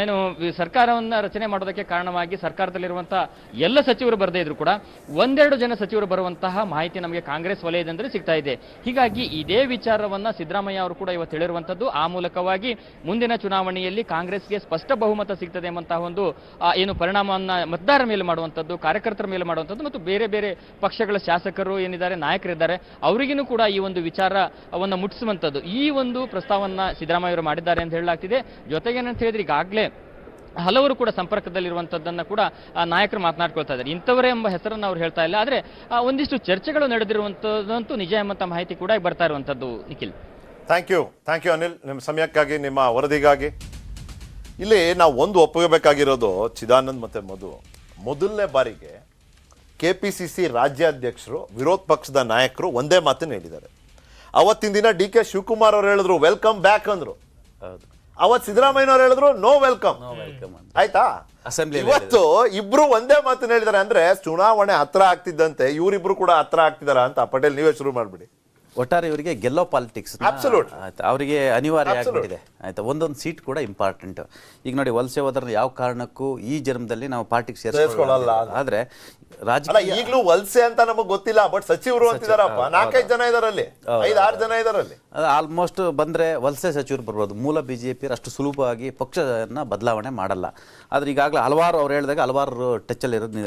ಏನು ಸರ್ಕಾರವನ್ನ ರಚನೆ ಮಾಡೋದಕ್ಕೆ ಕಾರಣವಾಗಿ ಸರ್ಕಾರದಲ್ಲಿರುವಂತಹ ಎಲ್ಲ ಸಚಿವರು ಬರದೇ ಇದ್ರು ಕೂಡ 1-2 ಜನ ಸಚಿವರು ಬರುವಂತಹ ಮಾಹಿತಿ ನಮಗೆ ಕಾಂಗ್ರೆಸ್ ವಲಯದಿಂದ ಸಿಗ್ತಾ ಇದೆ. ಹೀಗಾಗಿ ಇದೇ ವಿಚಾರವನ್ನ ಸಿದ್ದರಾಮಯ್ಯ ಅವರು ಕೂಡ ಇವತ್ತು ಹೇಳಿರುವಂತದ್ದು. ಆ ಮೂಲಕವಾಗಿ ಮುಂದಿನ ಚುನಾವಣೆಯಲ್ಲಿ ಕಾಂಗ್ರೆಸ್ಗೆ ಸ್ಪಷ್ಟ ಬಹುಮತ ಸಿಗ್ತದೆ ಎಂಬಂತಹ ಒಂದು ಏನು ಪರಿಣಾಮವನ್ನ ಮತದಾರರ ಮೇಲೆ ಮಾಡುವಂತದ್ದು, ಕಾರ್ಯಕರ್ತರ ಮೇಲೆ ಮಾಡುವಂತದ್ದು ಮತ್ತು ಬೇರೆ ಬೇರೆ ಪಕ್ಷಗಳ ಶಾಸಕರು ಏನಿದ್ದಾರೆ, ನಾಯಕರಿದ್ದಾರೆ, ಅವರಿಗೂ ಕೂಡ ಈ ಒಂದು ವಿಚಾರವನ್ನ ಮುಟ್ಟಿಸುವಂತದ್ದು ಈ ಒಂದು ಪ್ರಸ್ತಾವನ ಸಿದ್ದರಾಮಯ್ಯ ಅವರು ಮಾಡಿದ್ದಾರೆ ಅಂತ ಹೇಳಲಾಗ್ತಿದೆ. ಜೊತೆಗೆ ಏನಂತ ಹೇಳಿದ್ರೆ ಈಗಾಗಲೇ ಹಲವರು ಕೂಡ ಸಂಪರ್ಕದಲ್ಲಿರುವಂತದ್ದನ್ನ ಕೂಡ ನಾಯಕರು ಮಾತನಾಡ್ಕೊಳ್ತಾ ಇದ್ದಾರೆ. ಇಂಥವರೇ ಎಂಬ ಹೆಸರನ್ನು ಅವ್ರು ಹೇಳ್ತಾ ಇಲ್ಲ. ಆದ್ರೆ ಒಂದಿಷ್ಟು ಚರ್ಚೆಗಳು ನಡೆದಿರುವಂತದ್ದಂತೂ ನಿಜ ಎಂಬಂತ ಮಾಹಿತಿ ಕೂಡ ಬರ್ತಾ ಇರುವಂತದ್ದು. ನಿಖಿಲ್, ಥ್ಯಾಂಕ್ ಯು ಅನಿಲ್, ನಿಮ್ಮ ಸಮಯಕ್ಕಾಗಿ, ನಿಮ್ಮ ವರದಿಗಾಗಿ. ಇಲ್ಲಿ ನಾವು ಒಂದು ಒಪ್ಪಬೇಕಾಗಿರೋದು, ಚಿದಾನಂದ್ ಮತ್ತೆ ಮೊದಲನೇ ಬಾರಿಗೆ KPCC ರಾಜ್ಯಾಧ್ಯಕ್ಷರು ವಿರೋಧ ಪಕ್ಷದ ನಾಯಕರು ಒಂದೇ ಮಾತನ್ನು ಹೇಳಿದ್ದಾರೆ. ಅವತ್ತಿನ ದಿನ DK ಶಿವಕುಮಾರ್ ಅವರು ಹೇಳಿದ್ರು ವೆಲ್ಕಮ್ ಬ್ಯಾಕ್ ಅಂದ್ರು. ಅವತ್ತು ಸಿದ್ದರಾಮಯ್ಯನವ್ರು ಹೇಳಿದ್ರು ನೋ ವೆಲ್ಕಮ್. ಆಯ್ತಾ? ಇವತ್ತು ಇಬ್ರು ಒಂದೇ ಮಾತನ್ನ ಹೇಳಿದ್ದಾರೆ. ಅಂದ್ರೆ ಚುನಾವಣೆ ಹತ್ರ ಆಗ್ತಿದ್ದಂತೆ ಇವರಿಬ್ರು ಕೂಡ ಹತ್ರ ಆಗ್ತಿದಾರ ಅಂತ ಪಟೇಲ್ ನೀವೇ ಶುರು ಮಾಡ್ಬಿಡಿ. ಒಟ್ಟಾರೆ ಇವರಿಗೆ ಗೆಲ್ಲೋ ಪಾಲಿಟಿಕ್ಸ್ ಅವರಿಗೆ ಅನಿವಾರ್ಯ ಆಗ್ಬಿಟ್ಟಿದೆ. ಆಯ್ತಾ, ಒಂದೊಂದು ಸೀಟ್ ಕೂಡ ಇಂಪಾರ್ಟೆಂಟ್. ಈಗ ನೋಡಿ, ವಲಸೆ ಹೋದ್ರೆ ಯಾವ ಕಾರಣಕ್ಕೂ ಈ ಜನ್ಮದಲ್ಲಿ ನಾವು ಪಾರ್ಟಿಗೆ ಸೇರಿಸ್ಕೊಳ್ಳಲ್ಲ. ಆದ್ರೆ ರಾಜಕೀಯ ಈಗಲೂ ವಲಸೆ ಅಂತ ನಮಗ್ ಗೊತ್ತಿಲ್ಲ, ಬಟ್ ಸಚಿವರು ಅಂತಿದಾರಪ್ಪ. 4-5 ಜನ ಇದಾರಲ್ಲಿ, 5-6 ಜನ ಇದಾರಲ್ಲಿ. ಆಲ್ಮೋಸ್ಟ್ ಬಂದ್ರೆ ವಲಸೆ ಸಚಿವರು ಬರ್ಬೋದು. ಮೂಲ ಬಿಜೆಪಿ ಅಷ್ಟು ಸುಲಭವಾಗಿ ಪಕ್ಷನ ಬದಲಾವಣೆ ಮಾಡಲ್ಲ. ಆದ್ರೆ ಈಗಾಗಲೇ ಹಲವಾರು ಅವ್ರು ಹೇಳಿದಾಗ ಹಲವಾರು ಟಚ್ ಅಲ್ಲಿ ಇರೋದು,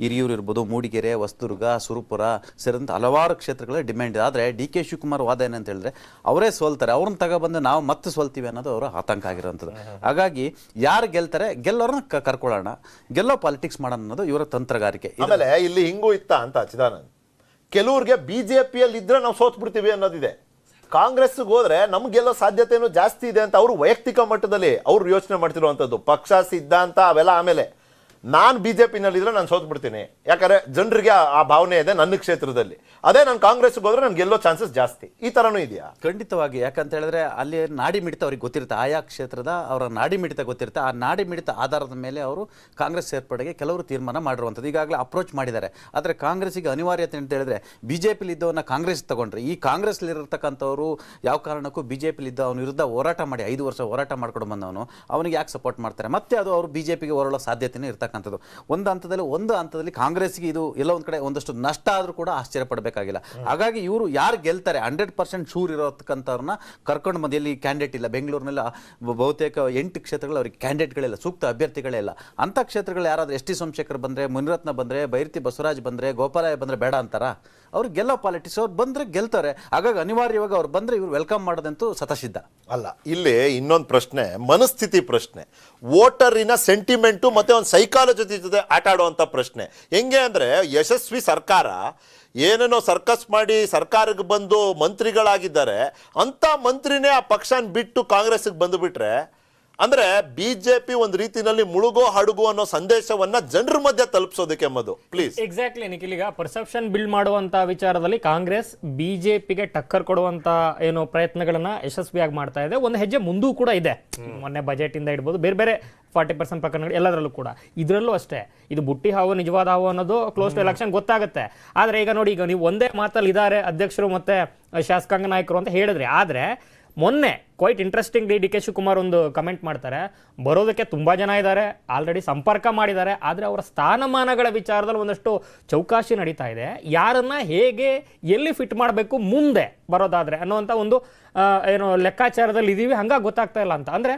ಹಿರಿಯೂರು ಇರ್ಬೋದು, ಮೂಡಿಗೆರೆ, ಹೊಸದುರ್ಗ, ಸುರಪುರ ಸೇರಿದಂತ ಹಲವಾರು ಕ್ಷೇತ್ರಗಳ ಡಿಮ್ಯಾಂಡ್ ಇದೆ. ಆದ್ರೆ DK ಶಿವಕುಮಾರ್ ವಾದ ಏನಂತ ಹೇಳಿದ್ರೆ ಅವರೇ ಸೋಲ್ತಾರೆ, ಅವ್ರನ್ನ ತಗೊಬಂದು ನಾವು ಮತ್ತೆ ಸೋಲ್ತೀವಿ ಅನ್ನೋದು ಅವರ ಆತಂಕ ಆಗಿರುವಂಥದ್ದು. ಹಾಗಾಗಿ ಯಾರು ಗೆಲ್ತಾರೆ ಗೆಲ್ಲೋರನ್ನ ಕರ್ಕೊಳ್ಳೋಣ, ಗೆಲ್ಲೋ ಪಾಲಿಟಿಕ್ಸ್ ಮಾಡೋಣ ಅನ್ನೋದು ಇವರ ತಂತ್ರಗಾರಿಕೆ. ಆಮೇಲೆ ಇಲ್ಲಿ ಹಿಂಗೂ ಇತ್ತ ಅಂತ ಚಿದಾನಂದ್, ಕೆಲವ್ರಿಗೆ ಬಿಜೆಪಿಯಲ್ಲಿ ಇದ್ರೆ ನಾವು ಸೋತ್ ಬಿಡ್ತೀವಿ ಅನ್ನೋದಿದೆ. ಕಾಂಗ್ರೆಸ್ಗೆ ಹೋದ್ರೆ ನಮ್ಗೆಲ್ಲೋ ಸಾಧ್ಯತೆನೂ ಜಾಸ್ತಿ ಇದೆ ಅಂತ ಅವರು ವೈಯಕ್ತಿಕ ಮಟ್ಟದಲ್ಲಿ ಅವ್ರು ಯೋಚನೆ ಮಾಡ್ತಿರುವಂಥದ್ದು. ಪಕ್ಷ ಸಿದ್ಧಾಂತ ಅವೆಲ್ಲ ಆಮೇಲೆ. ನಾನು ಬಿಜೆಪಿನಲ್ಲಿದ್ರೆ ನಾನು ಸೋತ್ ಬಿಡ್ತೀನಿ, ಯಾಕಂದ್ರೆ ಜನರಿಗೆ ಆ ಭಾವನೆ ಇದೆ ನನ್ನ ಕ್ಷೇತ್ರದಲ್ಲಿ. ಅದೇ ನಾನು ಕಾಂಗ್ರೆಸ್ಗೆ ಹೋದ್ರೆ ನನ್ಗೆ ಗೆಲ್ಲೋ ಚಾನ್ಸಸ್ ಜಾಸ್ತಿ. ಈ ತರನೂ ಇದೆಯಾ? ಖಂಡಿತವಾಗಿ. ಯಾಕಂತ ಹೇಳಿದ್ರೆ ಅಲ್ಲಿ ನಾಡಿ ಮಿಡಿತ ಅವ್ರಿಗೆ ಗೊತ್ತಿರುತ್ತೆ, ಆಯಾ ಕ್ಷೇತ್ರದ ಅವರ ನಾಡಿ ಮಿಡಿತ ಗೊತ್ತಿರುತ್ತೆ. ಆ ನಾಡಿ ಮಿಡಿತ ಆಧಾರದ ಮೇಲೆ ಅವರು ಕಾಂಗ್ರೆಸ್ ಸೇರ್ಪಡೆಗೆ ಕೆಲವರು ತೀರ್ಮಾನ ಮಾಡಿರುವಂಥದ್ದು. ಈಗಾಗಲೇ ಅಪ್ರೋಚ್ ಮಾಡಿದ್ದಾರೆ. ಆದರೆ ಕಾಂಗ್ರೆಸ್ಸಿಗೆ ಅನಿವಾರ್ಯತೆ ಅಂತ ಹೇಳಿದ್ರೆ ಬಿಜೆಪಿಲಿ ಇದ್ದವನ್ನ ಕಾಂಗ್ರೆಸ್ ತಗೊಂಡ್ರೆ, ಈ ಕಾಂಗ್ರೆಸ್ಲಿರತಕ್ಕಂಥವ್ರು ಯಾವ ಕಾರಣಕ್ಕೂ ಬಿಜೆಪಿಲಿ ಇದ್ದ ಅವನ ವಿರುದ್ಧ ಹೋರಾಟ ಮಾಡಿ 5 ವರ್ಷ ಹೋರಾಟ ಮಾಡ್ಕೊಂಡು ಬಂದವನು ಅವನಿಗೆ ಯಾಕೆ ಸಪೋರ್ಟ್ ಮಾಡ್ತಾರೆ? ಮತ್ತೆ ಅದು ಅವರು ಬಿಜೆಪಿಗೆ ಹೊರಳೋ ಸಾಧ್ಯತೆನೇ ಇರ್ತಕ್ಕಂಥದ್ದು. ಒಂದು ಹಂತದಲ್ಲಿ ಕಾಂಗ್ರೆಸ್ಗೆ ಇದು ಎಲ್ಲ ಒಂದ್ ಕಡೆ ಒಂದಷ್ಟು ನಷ್ಟ ಆದ್ರೂ ಕೂಡ ಆಶ್ಚರ್ಯ ಪಡಬೇಕಾಗಿಲ್ಲ. ಹಾಗಾಗಿ ಇವರು ಯಾರು ಗೆಲ್ತಾರೆ 100% ಶೂರ್ ಇರೋತಕ್ಕಂಥವ್ರನ್ನ ಕರ್ಕೊಂಡು ಬಂದು, ಎಲ್ಲಿ ಕ್ಯಾಂಡಿಡೇಟ್ ಇಲ್ಲ, ಬೆಂಗಳೂರಿನೆಲ್ಲ ಬಹುತೇಕ 8 ಕ್ಷೇತ್ರಗಳು ಅವ್ರಿಗೆ ಕ್ಯಾಂಡಿಡೇಟ್ಗಳಿಲ್ಲ, ಸೂಕ್ತ ಅಭ್ಯರ್ಥಿಗಳೇ ಇಲ್ಲ. ಅಂತ ಕ್ಷೇತ್ರಗಳು ಯಾರಾದ್ರೂ ST ಸೋಮಶೇಖರ್ ಬಂದ್ರೆ, ಮುನಿರತ್ನ ಬಂದ್ರೆ, ಬೈರತಿ ಬಸವರಾಜ್ ಬಂದ್ರೆ, ಗೋಪಾಲಯ್ಯ ಬಂದ್ರೆ ಬೇಡ ಅಂತಾರ? ಅವ್ರು ಗೆಲ್ಲೋ ಪಾಲಿಟಿಕ್ಸ್, ಅವ್ರು ಬಂದ್ರೆ ಗೆಲ್ತಾರೆ. ಹಾಗಾಗಿ ಅನಿವಾರ್ಯವಾಗಿ ಅವ್ರು ಬಂದ್ರೆ ಇವ್ರು ವೆಲ್ಕಮ್ ಮಾಡೋದಂತೂ ಸತಸಿದ್ಧ ಅಲ್ಲ. ಇಲ್ಲಿ ಇನ್ನೊಂದು ಪ್ರಶ್ನೆ, ಮನಸ್ಥಿತಿ ಪ್ರಶ್ನೆ, ವೋಟರಿನ ಸೆಂಟಿಮೆಂಟು ಮತ್ತೆ ಒಂದು ಸೈಕಾಲಜಿ ಜೊತೆ ಆಟ ಆಡುವಂತ ಪ್ರಶ್ನೆ. ಹೆಂಗೆ ಅಂದ್ರೆ, ಯಶಸ್ವಿ ಸರ್ಕಾರ ಏನೇನೋ ಸರ್ಕಸ್ ಮಾಡಿ ಸರ್ಕಾರಕ್ಕೆ ಬಂದು ಮಂತ್ರಿಗಳಾಗಿದ್ದಾರೆ ಅಂತ ಮಂತ್ರಿನೇ ಆ ಪಕ್ಷನ ಬಿಟ್ಟು ಕಾಂಗ್ರೆಸ್ಗೆ ಬಂದು ಬಿಟ್ರೆ, ಅಂದ್ರೆ ಬಿಜೆಪಿ ಒಂದು ರೀತಿಯಲ್ಲಿ ಮುಳುಗೋ ಹಡುಗು ಅನ್ನೋ ಸಂದೇಶವನ್ನ ಜನರ ಮಧ್ಯೆ ತಲುಪಿಸೋದಕ್ಕೆ ಎಂಬುದು. ಪ್ಲೀಸ್. ಎಕ್ಸಾಕ್ಟ್ಲಿ ನಿಖಿಲ್, ಈಗ ಪರ್ಸೆಪ್ಷನ್ ಬಿಲ್ಡ್ ಮಾಡುವಂತ ವಿಚಾರದಲ್ಲಿ ಕಾಂಗ್ರೆಸ್ ಬಿಜೆಪಿಗೆ ಟಕ್ಕರ್ ಕೊಡುವಂತ ಏನು ಪ್ರಯತ್ನಗಳನ್ನ ಯಶಸ್ವಿಯಾಗಿ ಮಾಡ್ತಾ ಇದೆ. ಒಂದು ಹೆಜ್ಜೆ ಮುಂದೂ ಕೂಡ ಇದೆ. ಮೊನ್ನೆ ಬಜೆಟ್ ಇಂದ ಇಡ್ಬೋದು, ಬೇರೆ ಬೇರೆ 40% ಪ್ರಕರಣಗಳು ಎಲ್ಲದರಲ್ಲೂ ಕೂಡ. ಇದರಲ್ಲೂ ಅಷ್ಟೇ, ಇದು ಬುಟ್ಟಿ ಹಾವು ನಿಜವಾದ ಹಾವು ಅನ್ನೋದು ಕ್ಲೋಸ್ ಟು ಎಲೆಕ್ಷನ್ ಗೊತ್ತಾಗುತ್ತೆ. ಆದ್ರೆ ಈಗ ನೋಡಿ, ಈಗ ನೀವು ಒಂದೇ ಮಾತಲ್ಲಿ ಇದ್ದಾರೆ ಅಧ್ಯಕ್ಷರು ಮತ್ತೆ ಶಾಸಕಾಂಗ ನಾಯಕರು ಅಂತ ಹೇಳಿದ್ರಿ. ಆದ್ರೆ ಮೊನ್ನೆ ಕ್ವೈಟ್ ಇಂಟ್ರೆಸ್ಟಿಂಗ್ DK ಶಿವಕುಮಾರ್ ಒಂದು ಕಮೆಂಟ್ ಮಾಡ್ತಾರೆ, ಬರೋದಕ್ಕೆ ತುಂಬಾ ಜನ ಇದ್ದಾರೆ, ಆಲ್ರೆಡಿ ಸಂಪರ್ಕ ಮಾಡಿದ್ದಾರೆ, ಆದರೆ ಅವರ ಸ್ಥಾನಮಾನಗಳ ವಿಚಾರದಲ್ಲಿ ಒಂದಷ್ಟು ಚೌಕಾಶಿ ನಡೀತಾ ಇದೆ. ಯಾರನ್ನ ಹೇಗೆ ಎಲ್ಲಿ ಫಿಟ್ ಮಾಡಬೇಕು ಮುಂದೆ ಬರೋದಾದ್ರೆ ಅನ್ನುವಂಥ ಒಂದು ಏನು ಲೆಕ್ಕಾಚಾರದಲ್ಲಿ ಇದೀವಿ. ಹಂಗಾಗಿ ಗೊತ್ತಾಗ್ತಾ ಇಲ್ಲ ಅಂತ. ಅಂದ್ರೆ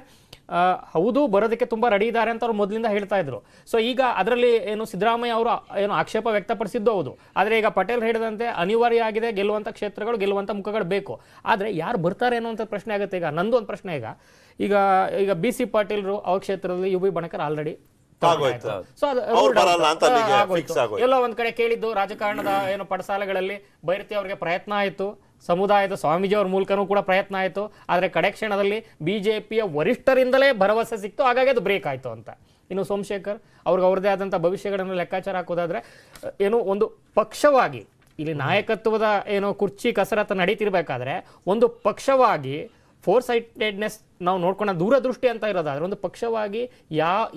ಹೌದು, ಬರೋದಕ್ಕೆ ತುಂಬಾ ರೆಡಿ ಇದ್ದಾರೆ ಅಂತ ಅವ್ರು ಮೊದಲಿಂದ ಹೇಳ್ತಾ ಇದ್ರು. ಸೊ ಈಗ ಅದರಲ್ಲಿ ಏನು ಸಿದ್ದರಾಮಯ್ಯ ಅವರು ಏನು ಆಕ್ಷೇಪ ವ್ಯಕ್ತಪಡಿಸಿದ್ದು ಹೌದು. ಆದರೆ ಈಗ ಪಟೇಲ್ ಹೇಳಿದಂತೆ ಅನಿವಾರ್ಯ ಆಗಿದೆ, ಗೆಲ್ಲುವಂಥ ಕ್ಷೇತ್ರಗಳು, ಗೆಲ್ಲುವಂಥ ಮುಖಗಳು ಬೇಕು. ಆದರೆ ಯಾರು ಬರ್ತಾರೆ ಅನ್ನುವಂಥ ಪ್ರಶ್ನೆ ಆಗುತ್ತೆ. ಈಗ ನಂದು ಒಂದು ಪ್ರಶ್ನೆ, ಈಗ BC ಪಾಟೀಲ್ರು ಅವ್ರ ಕ್ಷೇತ್ರದಲ್ಲಿ UB ಬಣಕರ್ ಆಲ್ರೆಡಿ ಎಲ್ಲೋ ಒಂದ್ ಕಡೆ ಕೇಳಿದ್ದು ರಾಜಕಾರಣದ ಏನು ಪಡಸಾಲೆಗಳಲ್ಲಿ ಬೈರತಿ ಅವ್ರಿಗೆ ಪ್ರಯತ್ನ ಆಯಿತು, ಸಮುದಾಯದ ಸ್ವಾಮೀಜಿಯವ್ರ ಮೂಲಕನೂ ಕೂಡ ಪ್ರಯತ್ನ ಆಯಿತು. ಆದರೆ ಕಡೆ ಕ್ಷಣದಲ್ಲಿ BJPಯ ವರಿಷ್ಠರಿಂದಲೇ ಭರವಸೆ ಸಿಕ್ತು, ಹಾಗಾಗಿ ಅದು ಬ್ರೇಕ್ ಆಯಿತು ಅಂತ. ಇನ್ನು ಸೋಮಶೇಖರ್ ಅವ್ರಿಗೆ ಅವ್ರದ್ದೇ ಆದಂಥ ಭವಿಷ್ಯಗಳನ್ನು ಲೆಕ್ಕಾಚಾರ ಹಾಕೋದಾದ್ರೆ ಏನು ಒಂದು ಪಕ್ಷವಾಗಿ ಇಲ್ಲಿ ನಾಯಕತ್ವದ ಏನೋ ಕುರ್ಚಿ ಕಸರತ್ತು ನಡೀತಿರ್ಬೇಕಾದ್ರೆ ಒಂದು ಪಕ್ಷವಾಗಿ ಫೋರ್ ಸೈಟೆಡ್ನೆಸ್ ನಾವು ನೋಡ್ಕೊಂಡ ದೂರದೃಷ್ಟಿ ಅಂತ ಇರೋದಾದ್ರೆ ಒಂದು ಪಕ್ಷವಾಗಿ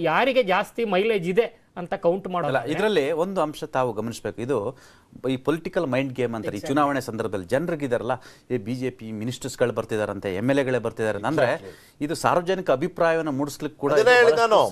ಯಾರಿಗೆ ಜಾಸ್ತಿ ಮೈಲೇಜ್ ಇದೆ ಅಂತ ಕೌಂಟ್ ಮಾಡೋಲ್ಲ. ಇದರಲ್ಲಿ ಒಂದು ಅಂಶ ತಾವು ಗಮನಿಸಬೇಕು, ಇದು ಈ ಪೊಲಿಟಿಕಲ್ ಮೈಂಡ್ ಗೇಮ್ ಅಂತಾರೆ. ಈ ಚುನಾವಣೆ ಸಂದರ್ಭದಲ್ಲಿ ಜನರಿಗಿದಾರಲ್ಲ, ಈ BJP ಮಿನಿಸ್ಟರ್ಸ್ಗಳು ಬರ್ತಿದಾರಂತೆ, MLAಗಳೇ ಬರ್ತಿದ್ದಾರೆ ಅಂದ್ರೆ ಇದು ಸಾರ್ವಜನಿಕ ಅಭಿಪ್ರಾಯವನ್ನು ಮೂಡಿಸ್ಲಿಕ್ಕೆ ಕೂಡ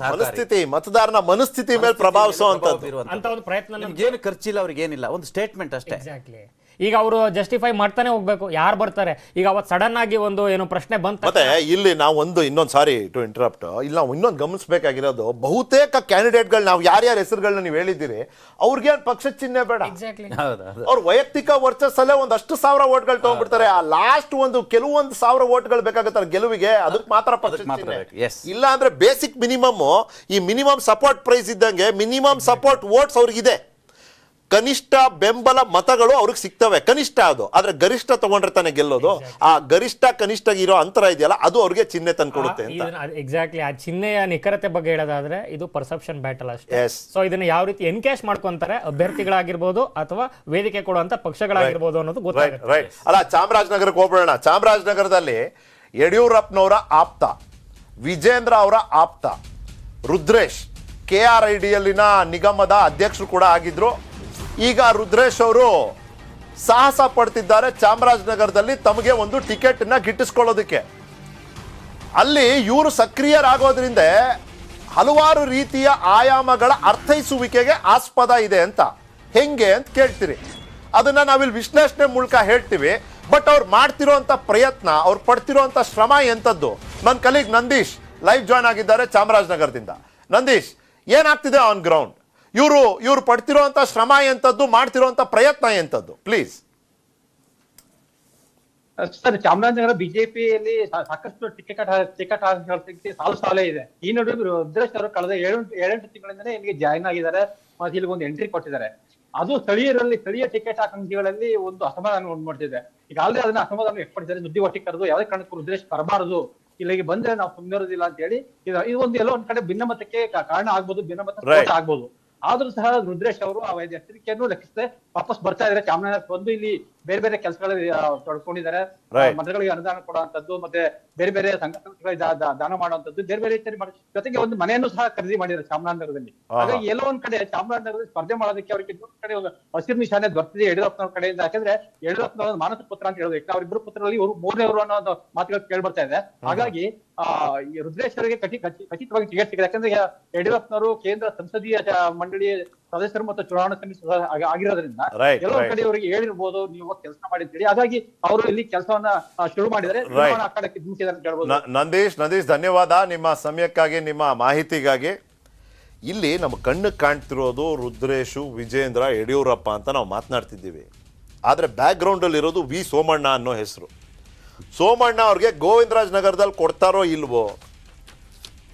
ಮನಸ್ಥಿತಿ, ಮತದಾರನ ಮನಸ್ಥಿತಿ ಮೇಲೆ ಪ್ರಭಾವಿಸುವಂತದ್ದು ಅಂತ ಒಂದು ಪ್ರಯತ್ನ. ಏನು ಖರ್ಚಿಲ್ಲ, ಅವ್ರಿಗೆ ಏನಿಲ್ಲ, ಒಂದು ಸ್ಟೇಟ್ಮೆಂಟ್ ಅಷ್ಟೇ. ಎಕ್ಸಾಕ್ಟ್ಲಿ. ಈಗ ಅವರು ಜಸ್ಟಿಫೈ ಮಾಡ್ತಾನೆ ಹೋಗ್ಬೇಕು ಯಾರು ಬರ್ತಾರೆ. ಈಗ ಅವತ್ತು ಸಡನ್ ಆಗಿ ಒಂದು ಏನೋ ಪ್ರಶ್ನೆ ಬಂತ. ಮತ್ತೆ ಇಲ್ಲಿ ನಾವು ಇನ್ನೊಂದು ಸಾರಿ ಟು ಇಂಟರಪ್ಟ್, ಇಲ್ಲಿ ನಾವು ಇನ್ನೊಂದು ಗಮನಿಸಬೇಕಾಗಿರೋದು, ಬಹುತೇಕ ಕ್ಯಾಂಡಿಡೇಟ್ಗಳು ನಾವು ಯಾರ್ಯಾರ ಹೆಸರುಗಳನ್ನ ನೀವು ಹೇಳಿದ್ದೀರಿ ಅವ್ರಿಗೆ ಪಕ್ಷ ಚಿಹ್ನೆ ಬೇಡ. ಅವ್ರ ವೈಯಕ್ತಿಕ ವರ್ಚಸ್ಸಲ್ಲೇ ಒಂದಷ್ಟು ಸಾವಿರ ಓಟ್ಗಳು ತಗೊಂಡ್ಬಿಡ್ತಾರೆ. ಆ ಲಾಸ್ಟ್ ಕೆಲವೊಂದು ಸಾವಿರ ಓಟ್ಗಳು ಬೇಕಾಗುತ್ತಾರೆ ಗೆಲುವಿಗೆ, ಅದಕ್ಕೆ ಮಾತ್ರ ಪಕ್ಷ ಚಿಹ್ನೆ. ಇಲ್ಲ ಅಂದ್ರೆ ಬೇಸಿಕ್ ಮಿನಿಮಮ್, ಈ ಮಿನಿಮಮ್ ಸಪೋರ್ಟ್ ಪ್ರೈಸ್ ಇದ್ದಂಗೆ ಮಿನಿಮಮ್ ಸಪೋರ್ಟ್ ವೋಟ್ಸ್ ಅವ್ರಿಗಿದೆ. ಕನಿಷ್ಠ ಬೆಂಬಲ ಮತಗಳು ಅವ್ರಿಗೆ ಸಿಗ್ತವೆ, ಕನಿಷ್ಠ ಅದು. ಆದ್ರೆ ಗರಿಷ್ಠ ತಗೊಂಡ್ರೆ ತಾನೆ ಗೆಲ್ಲೋದು. ಆ ಗರಿಷ್ಠ ಕನಿಷ್ಠ ಇರೋ ಅಂತರ ಇದೆಯಲ್ಲ, ಅದು ಅವ್ರಿಗೆ ಚಿಹ್ನೆ ತಂದ್ಕೊಡುತ್ತೆ ಅಂತ. ಎಕ್ಸಾಕ್ಟ್ಲಿ. ಆ ಚಿಹ್ನೆಯ ನಿಖರತೆ ಬಗ್ಗೆ ಹೇಳೋದಾದ್ರೆ ಇದು ಪರ್ಸೆಪ್ಷನ್ ಬ್ಯಾಟಲ್ ಅಷ್ಟೇ. ಸೊ ಇದನ್ನ ಯಾವ ರೀತಿ ಎನ್ಕ್ಯಾಶ್ ಮಾಡ್ಕೊಂತಾರೆ ಅಭ್ಯರ್ಥಿಗಳಾಗಿರ್ಬೋದು ಅಥವಾ ವೇದಿಕೆ ಕೊಡುವಂತ ಪಕ್ಷಗಳಾಗಿರ್ಬೋದು ಅನ್ನೋದು ಗೊತ್ತಾಗುತ್ತೆ. ರೈಟ್. ಅಲ್ಲ, ಚಾಮರಾಜನಗರಕ್ಕೆ ಹೋಗೋಣ. ಚಾಮರಾಜನಗರದಲ್ಲಿ ಯಡಿಯೂರಪ್ಪನವರ ಆಪ್ತ, ವಿಜೇಂದ್ರ ಅವರ ಆಪ್ತ ರುದ್ರೇಶ್ KRIDಯಲ್ಲಿನ ನಿಗಮದ ಅಧ್ಯಕ್ಷರು ಕೂಡ ಆಗಿದ್ರು. ಈಗ ರುದ್ರೇಶ್ ಅವರು ಸಾಹಸ ಪಡ್ತಿದ್ದಾರೆ ಚಾಮರಾಜನಗರದಲ್ಲಿ ತಮಗೆ ಒಂದು ಟಿಕೆಟ್ ನ ಗಿಟ್ಟಿಸ್ಕೊಳ್ಳೋದಕ್ಕೆ. ಅಲ್ಲಿ ಇವರು ಸಕ್ರಿಯರಾಗೋದ್ರಿಂದ ಹಲವಾರು ರೀತಿಯ ಆಯಾಮಗಳ ಅರ್ಥೈಸುವಿಕೆಗೆ ಆಸ್ಪದ ಇದೆ ಅಂತ. ಹೆಂಗೆ ಅಂತ ಕೇಳ್ತೀರಿ, ಅದನ್ನ ನಾವಿಲ್ಲಿ ವಿಶ್ಲೇಷಣೆ ಮೂಲಕ ಹೇಳ್ತೀವಿ. ಬಟ್ ಅವ್ರು ಮಾಡ್ತಿರೋಂಥ ಪ್ರಯತ್ನ, ಅವ್ರು ಪಡ್ತಿರೋಂಥ ಶ್ರಮ ಎಂಥದ್ದು. ನನ್ನ ಕಲೀಗ್ ನಂದೀಶ್ ಲೈವ್ ಜಾಯ್ನ್ ಆಗಿದ್ದಾರೆ ಚಾಮರಾಜನಗರದಿಂದ. ನಂದೀಶ್, ಏನಾಗ್ತಿದೆ ಆನ್ ಗ್ರೌಂಡ್? ಇವರು ಪಡ್ತಿರೋಂಥ ಶ್ರಮ ಎಂಥದ್ದು, ಮಾಡ್ತಿರೋಂಥ ಪ್ರಯತ್ನ ಎಂಥದ್ದು, ಪ್ಲೀಸ್. ಸರ್, ಚಾಮರಾಜನಗರ ಬಿಜೆಪಿಯಲ್ಲಿ ಸಾಕಷ್ಟು ಟಿಕೆಟ್ ಸಾಲೇ ಇದೆ. ಈ ನಡುವೆ ರುದ್ರೇಶ್ ಅವರು ಕಳೆದ 7-8 ತಿಂಗಳಿಂದಲೇ ಇಲ್ಲಿಗೆ ಜಾಯ್ನ್ ಆಗಿದ್ದಾರೆ ಮತ್ತೆ ಇಲ್ಲಿಗೆ ಒಂದು ಎಂಟ್ರಿ ಕೊಟ್ಟಿದ್ದಾರೆ. ಅದು ಸ್ಥಳೀಯ ಟಿಕೆಟ್ ಆಕಾಂಕ್ಷಿಗಳಲ್ಲಿ ಒಂದು ಅಸಮಾಧಾನ ಉಂಟು ಮಾಡ್ತಿದೆ. ಈಗ ಆಲ್ರೆಡಿ ಅದನ್ನ ಅಸಮಾಧಾನ ವ್ಯಕ್ತಪಡಿಸಿದ್ದಾರೆ. ಸುದ್ದಿಗೋಷ್ಠಿ ಕರೆದು ಯಾವುದೇ ಕಾರಣಕ್ಕೂ ರುದ್ರೇಶ್ ಬರಬಾರದು, ಇಲ್ಲಿಗೆ ಬಂದ್ರೆ ನಾವು ಸುಮ್ಮನಿರೋದಿಲ್ಲ ಅಂತ ಹೇಳಿ ಇದು ಒಂದು ಎಲ್ಲೋ ಒಂದ್ ಕಡೆ ಭಿನ್ನಮತಕ್ಕೆ ಕಾರಣ ಆಗ್ಬೋದು, ಭಿನ್ನಮತ ಆಗ್ಬೋದು. ಆದ್ರೂ ಸಹ ರುದ್ರೇಶ್ ಅವರು ಆ ಎಚ್ಚರಿಕೆಯನ್ನು ಲೆಕ್ಕಿಸದೆ ವಾಪಸ್ ಬರ್ತಾ ಇದ್ದಾರೆ. ಚಾಮರಾಜನಗರ ಬಂದು ಇಲ್ಲಿ ಬೇರೆ ಬೇರೆ ಕೆಲಸಗಳಲ್ಲಿ ತೊಡ್ಕೊಂಡಿದ್ದಾರೆ. ಮತಗಳಿಗೆ ಅನುದಾನ ಕೊಡುವಂತದ್ದು, ಮತ್ತೆ ಬೇರೆ ಬೇರೆ ಸಂಘಟನೆಗಳಿಗೆ ದಾನ ಮಾಡುವಂತದ್ದು, ಬೇರೆ ಬೇರೆ ರೀತಿಯಲ್ಲಿ ಮಾಡಿ, ಜೊತೆಗೆ ಒಂದು ಮನೆಯನ್ನು ಸಹ ಖರೀದಿ ಮಾಡಿದ್ದಾರೆ ಚಾಮರಾಜನಗರದಲ್ಲಿ. ಹಾಗಾಗಿ ಎಲ್ಲೋ ಒಂದ್ ಕಡೆ ಚಾಮರಾಜನಗರದಲ್ಲಿ ಸ್ಪರ್ಧೆ ಮಾಡೋದಕ್ಕೆ ಅವರಿಗೆ ಇನ್ನೊಂದ್ ಕಡೆ ಒಂದು ಹಸಿರು ನಿಶಾನೆ ದೊರೆತಿದೆ ಯಡಿಯೂರಪ್ಪನವ್ರ ಕಡೆಯಿಂದ. ಯಾಕಂದ್ರೆ ಯಡಿಯೂರಪ್ಪನವ್ರ ಮಾನಸ ಪುತ್ರ ಅಂತ ಹೇಳೋದು, ಯಾಕಂದ್ರೆ ಅವರಿಬ್ಬರು ಪುತ್ರರಲ್ಲಿ ಇವರು ಮೂರನೇವರು ಅನ್ನೋ ಒಂದು ಮಾತುಗಳು ಕೇಳಿ ಬರ್ತಾ ಇದೆ. ಹಾಗಾಗಿ ರುದ್ರೇಶ್ ಅವರಿಗೆ ಖಚಿತವಾಗಿ ಟಿಕೆಟ್ ಸಿಗಿದೆ. ಯಾಕಂದ್ರೆ ಯಡಿಯೂರಪ್ಪನವರು ಕೇಂದ್ರ ಸಂಸದೀಯ ಮಂಡಳಿ ಸದಸ್ಯರು ಮತ್ತು ಚುನಾವಣಾ ಸಮಿತಿ ಆಗಿರೋದ್ರಿಂದ ಎಲ್ಲೋ ಕಡೆ ಅವರಿಗೆ ಹೇಳಿರ್ಬೋದು ನೀವು ಕೆಲಸ ಮಾಡಿದ್ದೀರಿ. ಹಾಗಾಗಿ ಅವರು ಇಲ್ಲಿ ಕೆಲಸವನ್ನ ಶುರು ಮಾಡಿದರೆ ನಂದೀಶ್, ಧನ್ಯವಾದ ನಿಮ್ಮ ಸಮಯಕ್ಕಾಗಿ, ನಿಮ್ಮ ಮಾಹಿತಿಗಾಗಿ. ಇಲ್ಲಿ ನಮ್ಮ ಕಣ್ಣು ಕಾಣ್ತಿರೋದು ರುದ್ರೇಶು, ವಿಜೇಂದ್ರ, ಯಡಿಯೂರಪ್ಪ ಅಂತ ನಾವು ಮಾತನಾಡ್ತಿದ್ದೀವಿ. ಆದ್ರೆ ಬ್ಯಾಕ್ ಗ್ರೌಂಡ್ ಅಲ್ಲಿ ಇರೋದು ವಿ ಸೋಮಣ್ಣ ಅನ್ನೋ ಹೆಸರು. ಸೋಮಣ್ಣ ಅವ್ರಿಗೆ ಗೋವಿಂದರಾಜ್ ನಗರದಲ್ಲಿ ಕೊಡ್ತಾರೋ ಇಲ್ವೋ,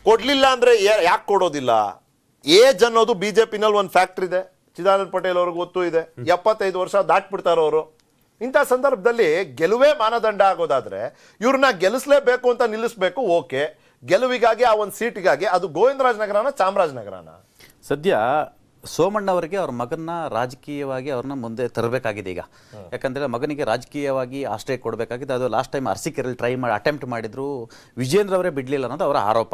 ಕೊಡ್ಲಿಲ್ಲ ಅಂದ್ರೆ ಯಾಕೆ ಕೊಡೋದಿಲ್ಲ? ಏಜ್ ಅನ್ನೋದು ಬಿಜೆಪಿನಲ್ಲಿ ಒಂದು ಫ್ಯಾಕ್ಟರ್ ಇದೆ. ಚಿದಾನಂದ ಪಟೇಲ್ ಅವ್ರಿಗೆ ಗೊತ್ತೂ ಇದೆ. 75 ವರ್ಷ ದಾಟ್ಬಿಡ್ತಾರೋ ಅವರು. ಇಂಥ ಸಂದರ್ಭದಲ್ಲಿ ಗೆಲುವೇ ಮಾನದಂಡ ಆಗೋದಾದ್ರೆ ಇವ್ರನ್ನ ಗೆಲ್ಲಿಸ್ಲೇಬೇಕು ಅಂತ ನಿಲ್ಲಿಸ್ಬೇಕು. ಓಕೆ, ಗೆಲುವಿಗಾಗಿ ಆ ಒಂದು ಸೀಟಿಗಾಗಿ ಅದು ಗೋವಿಂದರಾಜ್ ನಗರನ ಚಾಮರಾಜನಗರನ? ಸದ್ಯ ಸೋಮಣ್ಣ ಅವರಿಗೆ ಅವ್ರ ಮಗನ್ನ ರಾಜಕೀಯವಾಗಿ ಅವ್ರನ್ನ ಮುಂದೆ ತರಬೇಕಾಗಿದೆ ಈಗ. ಯಾಕಂದರೆ ಮಗನಿಗೆ ರಾಜಕೀಯವಾಗಿ ಆಶ್ರಯ ಕೊಡಬೇಕಾಗಿದೆ. ಅದು ಲಾಸ್ಟ್ ಟೈಮ್ ಅರಸೀಕೆರೆಯಲ್ಲಿ ಅಟೆಂಪ್ಟ್ ಮಾಡಿದ್ರು, ವಿಜೇಂದ್ರ ಅವರೇ ಬಿಡಲಿಲ್ಲ ಅನ್ನೋದು ಅವರ ಆರೋಪ.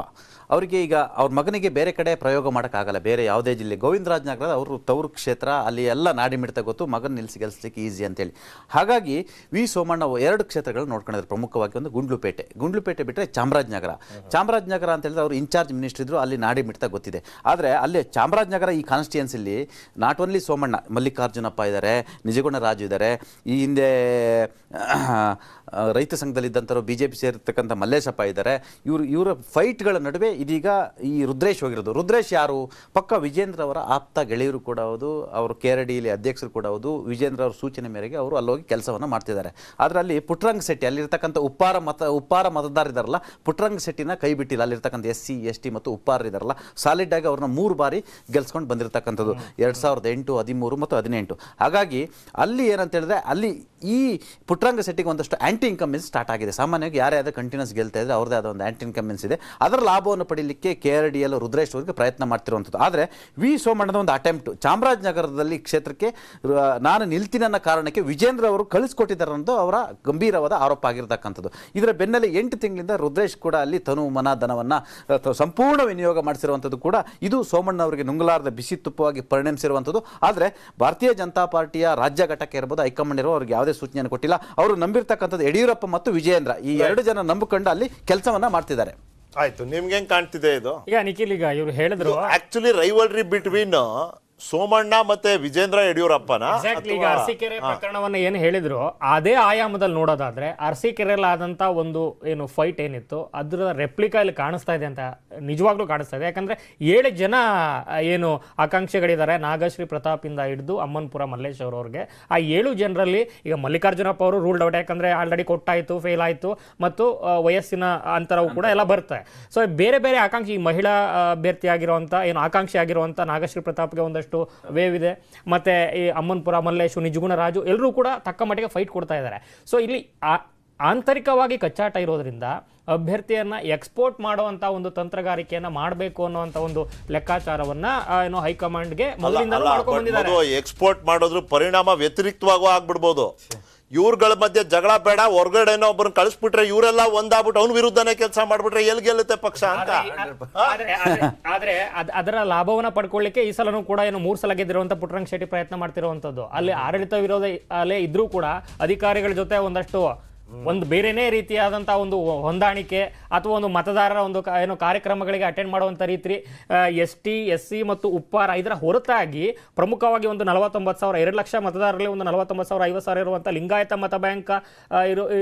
ಅವರಿಗೆ ಈಗ ಅವ್ರ ಮಗನಿಗೆ ಬೇರೆ ಕಡೆ ಪ್ರಯೋಗ ಮಾಡೋಕ್ಕಾಗಲ್ಲ, ಬೇರೆ ಯಾವುದೇ ಜಿಲ್ಲೆ. ಗೋವಿಂದರಾಜನಗರ ಅವರು ತವರು ಕ್ಷೇತ್ರ, ಅಲ್ಲಿ ಎಲ್ಲ ನಾಡಿ ಮಿಡ್ತಾ ಗೊತ್ತು, ಮಗನ ನಿಲ್ಲಿಸಿ ಗೆಲ್ಲಿಸ್ಲಿಕ್ಕೆ ಈಸಿ ಅಂತೇಳಿ. ಹಾಗಾಗಿ ವಿ ಸೋಮಣ್ಣ 2 ಕ್ಷೇತ್ರಗಳು ನೋಡ್ಕೊಂಡಿದ್ರು. ಪ್ರಮುಖವಾಗಿ ಒಂದು ಗುಂಡ್ಲುಪೇಟೆ ಬಿಟ್ಟರೆ ಚಾಮರಾಜನಗರ ಅಂತ ಹೇಳಿದ್ರೆ ಅವರು ಇನ್ಚಾರ್ಜ್ ಮಿನಿಸ್ಟರ್ ಇದ್ರು, ಅಲ್ಲಿ ನಾಡಿ ಮಿಡ್ತಾ ಗೊತ್ತಿದೆ. ಆದರೆ ಅಲ್ಲಿ ಚಾಮರಾಜನಗರ ಈ ಕಾನ್ಸ್ಟಿಟ್ಯೂನ್ಸಿಲಿ ನಾಟ್ ಓನ್ಲಿ ಸೋಮಣ್ಣ, ಮಲ್ಲಿಕಾರ್ಜುನಪ್ಪ ಇದ್ದಾರೆ, ನಿಜಗುಣ ರಾಜು ಇದ್ದಾರೆ, ಈ ಹಿಂದೆ ರೈತ ಸಂಘದಲ್ಲಿದ್ದಂಥವ್ರು BJP ಸೇರಿರ್ತಕ್ಕಂಥ ಮಲ್ಲೇಶಪ್ಪ ಇದ್ದಾರೆ. ಇವರ ಫೈಟ್ಗಳ ನಡುವೆ ಇದೀಗ ಈ ರುದ್ರೇಶ್ ಹೋಗಿರೋದು. ರುದ್ರೇಶ್ ಯಾರು? ಪಕ್ಕ ವಿಜೇಂದ್ರ ಅವರ ಆಪ್ತ ಗೆಳೆಯರು ಕೂಡ ಹೌದು, ಅವರು KRDಯಲ್ಲಿ ಅಧ್ಯಕ್ಷರು ಕೂಡ ಹೌದು. ವಿಜೇಂದ್ರ ಅವರ ಸೂಚನೆ ಮೇರೆಗೆ ಅವರು ಅಲ್ಲೋಗಿ ಕೆಲಸವನ್ನು ಮಾಡ್ತಿದ್ದಾರೆ. ಆದರೆ ಅಲ್ಲಿ ಪುಟ್ಟರಂಗ ಶೆಟ್ಟಿ, ಅಲ್ಲಿರ್ತಕ್ಕಂಥ ಉಪ್ಪಾರ ಮತದಾರ ಇದ್ದಾರಲ್ಲ, ಪುಟ್ಟರಂಗ ಶೆಟ್ಟಿನ ಕೈ ಬಿಟ್ಟಿಲ್ಲ. ಅಲ್ಲಿರ್ತಕ್ಕಂಥ SC ST ಮತ್ತು ಉಪ್ಪಾರ ಇದ್ದಾರಲ್ಲ, ಸಾಲಿಡ್ ಆಗಿ ಅವ್ರನ್ನ 3 ಬಾರಿ ಗೆಲ್ಸ್ಕೊಂಡು ಬಂದಿರತಕ್ಕಂಥ ಆಗಿರ್ತಕ್ಕಂಥದ್ದು 2008, 13 ಮತ್ತು 18. ಹಾಗಾಗಿ ಅಲ್ಲಿ ಏನಂತ ಹೇಳಿದ್ರೆ ಅಲ್ಲಿ ಈ ಪುಟ್ಟರಂಗ ಶೆಟ್ಟಿಗೆ ಒಂದಷ್ಟು ಆಂಟಿ ಇನ್ಕಮೆನ್ಸ್ ಸ್ಟಾರ್ಟ್ ಆಗಿದೆ. ಸಾಮಾನ್ಯವಾಗಿ ಯಾರೇ ಆದ ಕಂಟಿನ್ಯೂಸ್ ಗೆಲ್ತಾ ಇದ್ರೆ ಅವ್ರದೇ ಆದ ಒಂದು ಆಂಟಿ ಇನ್ಕಮೆನ್ಸ್ ಇದೆ. ಅದರ ಲಾಭವನ್ನು ಪಡೀಲಿಕ್ಕೆ KRDL ರುದ್ರೇಶ್ ಅವರಿಗೆ ಪ್ರಯತ್ನ ಮಾಡ್ತಿರುವಂಥದ್ದು. ಆದರೆ ವಿ ಸೋಮಣ್ಣದ ಒಂದು ಅಟೆಂಪ್ಟ್ ಚಾಮರಾಜನಗರದಲ್ಲಿ ಕ್ಷೇತ್ರಕ್ಕೆ ನಾನು ನಿಲ್ತೀನಿ ಅನ್ನೋ ಕಾರಣಕ್ಕೆ ವಿಜೇಂದ್ರ ಅವರು ಕಳಿಸ್ಕೊಟ್ಟಿದ್ದಾರೆ ಅನ್ನೋದು ಅವರ ಗಂಭೀರವಾದ ಆರೋಪ ಆಗಿರತಕ್ಕಂಥದ್ದು. ಇದರ ಬೆನ್ನಲ್ಲೇ 8 ತಿಂಗಳಿಂದ ರುದ್ರೇಶ್ ಕೂಡ ಅಲ್ಲಿ ತನು ಮನ ಧನವನ್ನು ಸಂಪೂರ್ಣ ವಿನಿಯೋಗ ಮಾಡಿಸಿರುವಂಥದ್ದು ಕೂಡ ಇದು ಸೋಮಣ್ಣ ಅವರಿಗೆ ನುಂಗಲಾರದ ಬಿಸಿ ತುಪ್ಪವಾಗಿ ಪರಿಣಮಿಸಿರುವಂಥದ್ದು. ಆದರೆ ಭಾರತೀಯ ಜನತಾ ಪಾರ್ಟಿಯ ರಾಜ್ಯ ಘಟಕ ಇರ್ಬೋದು, ಹೈಕಮಾಂಡ್ ಇರೋ ಅವ್ರಿಗೆ ಯಾವುದೇ ಸೂಚನೆಯನ್ನು ಕೊಟ್ಟಿಲ್ಲ. ಅವರು ನಂಬಿರ್ತಕ್ಕಂಥದ್ದು ಯಡಿಯೂರಪ್ಪ ಮತ್ತು ವಿಜಯೇಂದ್ರ, ಈ 2 ಜನ ನಂಬಿಕೊಂಡು ಅಲ್ಲಿ ಕೆಲಸವನ್ನ ಮಾಡ್ತಿದ್ದಾರೆ. ಆಯ್ತು, ನಿಮ್ಗೆ ಹೆಂಗ್ ಕಾಣ್ತಿದೆ ಇದು? ಈಗ ನಿಖಿಲ್, ಈಗ ಇವ್ರು ಹೇಳಿದ್ರು ಆಕ್ಚುಲಿ ರೈವಲ್ರಿ ಬಿಟ್ವೀನ್ ಸೋಮಣ್ಣ ಮತ್ತೆ ವಿಜೇಂದ್ರ ಯಡಿಯೂರಪ್ಪನ. ಈಗ ಅರಸೀಕೆರೆ ಪ್ರಕರಣವನ್ನ ಏನು ಹೇಳಿದ್ರು ಅದೇ ಆಯಾಮದಲ್ಲಿ ನೋಡೋದಾದ್ರೆ ಅರಸೀಕೆರೆಯಲ್ಲಿ ಆದಂತ ಒಂದು ಏನು ಫೈಟ್ ಏನಿತ್ತು ಅದರ ರೆಪ್ಲಿಕಾ ಇಲ್ಲಿ ಕಾಣಿಸ್ತಾ ಇದೆ ಅಂತ ನಿಜವಾಗ್ಲೂ ಕಾಣಿಸ್ತಾ ಇದೆ. ಯಾಕಂದ್ರೆ 7 ಜನ ಏನು ಆಕಾಂಕ್ಷಿಗಳಿದ್ದಾರೆ, ನಾಗಶ್ರೀ ಪ್ರತಾಪ್ ಇಂದ ಹಿಡಿದು ಅಮ್ಮನ್ಪುರ ಮಲ್ಲೇಶ್ ಅವ್ರವ್ರಿಗೆ. ಆ 7 ಜನರಲ್ಲಿ ಈಗ ಮಲ್ಲಿಕಾರ್ಜುನಪ್ಪ ಅವರು ರೂಲ್ಡ್ ಔಟ್, ಯಾಕಂದ್ರೆ ಆಲ್ರೆಡಿ ಕೊಟ್ಟಾಯ್ತು, ಫೇಲ್ ಆಯ್ತು, ಮತ್ತು ವಯಸ್ಸಿನ ಅಂತರವು ಕೂಡ ಎಲ್ಲ ಬರುತ್ತೆ. ಸೊ ಬೇರೆ ಬೇರೆ ಆಕಾಂಕ್ಷಿ, ಈ ಮಹಿಳಾ ಅಭ್ಯರ್ಥಿ ಆಗಿರುವಂತ ಏನು ಆಕಾಂಕ್ಷಿ ಆಗಿರುವಂತ ನಾಗಶ್ರೀ ಪ್ರತಾಪ್ಗೆ ಒಂದಷ್ಟು ವೇವ್ ಇದೆ, ಮತ್ತೆ ಈ ಅಮ್ಮನ್ಪುರ ಮಲ್ಲೇಶು, ನಿಜಗುಣ ರಾಜು ಎಲ್ಲರೂ ಕೂಡ ತಕ್ಕ ಮಟ್ಟಿಗೆ ಫೈಟ್ ಕೊಡ್ತಾ ಇದ್ದಾರೆ. ಸೊ ಇಲ್ಲಿ ಆಂತರಿಕವಾಗಿ ಕಚ್ಚಾಟ ಇರೋದ್ರಿಂದ ಅಭ್ಯರ್ಥಿಯನ್ನ ಎಕ್ಸ್ಪೋರ್ಟ್ ಮಾಡುವಂತ ಒಂದು ತಂತ್ರಗಾರಿಕೆಯನ್ನ ಮಾಡಬೇಕು ಅನ್ನುವಂತ ಒಂದು ಲೆಕ್ಕಾಚಾರವನ್ನ ಏನು ಹೈಕಮಾಂಡ್ಗೆ ಮೊದಲಿಂದ ಮಾಡ್ಕೊಂಡು ಬಂದಿದ್ದಾರೆ. ಎಕ್ಸ್ಪೋರ್ಟ್ ಮಾಡೋದ್ರ ಪರಿಣಾಮ ವ್ಯತಿರಿಕ್ತವಾಗೂ ಆಗ್ಬಿಡ್ಬೋದು. ಇವ್ರಗಳ ಮಧ್ಯೆ ಜಗಳ ಬೇಡ, ಹೊರಗಡೆನೋ ಒಬ್ಬರನ್ನ ಕಳಿಸ್ಬಿಟ್ರೆ ಇವರೆಲ್ಲ ಒಂದಾಗ್ಬಿಟ್ಟು ಅವ್ನ ವಿರುದ್ಧನೇ ಕೆಲಸ ಮಾಡ್ಬಿಟ್ರೆ ಎಲ್ಲಿ ಗೆಲ್ಲುತ್ತೆ ಪಕ್ಷ ಅಂತ. ಆದ್ರೆ ಅದರ ಲಾಭವನ್ನ ಪಡ್ಕೊಳ್ಳಿಕ್ಕೆ ಈ ಸಲನೂ ಕೂಡ ಏನು 3 ಸಲ ಗೆದ್ದಿರುವಂತ ಪುಟ್ಟರಂಗ ಶೆಟ್ಟಿ ಪ್ರಯತ್ನ ಮಾಡ್ತಿರುವಂತದ್ದು. ಅಲ್ಲಿ ಆಡಳಿತ ವಿರೋಧ ಅಲ್ಲೇ ಇದ್ರೂ ಕೂಡ ಅಧಿಕಾರಿಗಳ ಜೊತೆ ಒಂದಷ್ಟು ಒಂದು ಬೇರೆನೇ ರೀತಿಯಾದಂತಹ ಒಂದು ಹೊಂದಾಣಿಕೆ ಅಥವಾ ಒಂದು ಮತದಾರರ ಒಂದು ಏನು ಕಾರ್ಯಕ್ರಮಗಳಿಗೆ ಅಟೆಂಡ್ ಮಾಡುವಂತ ರೀತಿ ST SC ಮತ್ತು ಉಪ್ಪಾರ ಇದರ ಹೊರತಾಗಿ ಪ್ರಮುಖವಾಗಿ ಒಂದು 49,000 2 ಲಕ್ಷ ಮತದಾರರಲ್ಲಿ ಒಂದು 49,000 50,000 ಇರುವಂತಹ ಲಿಂಗಾಯತ ಮತ ಬ್ಯಾಂಕ್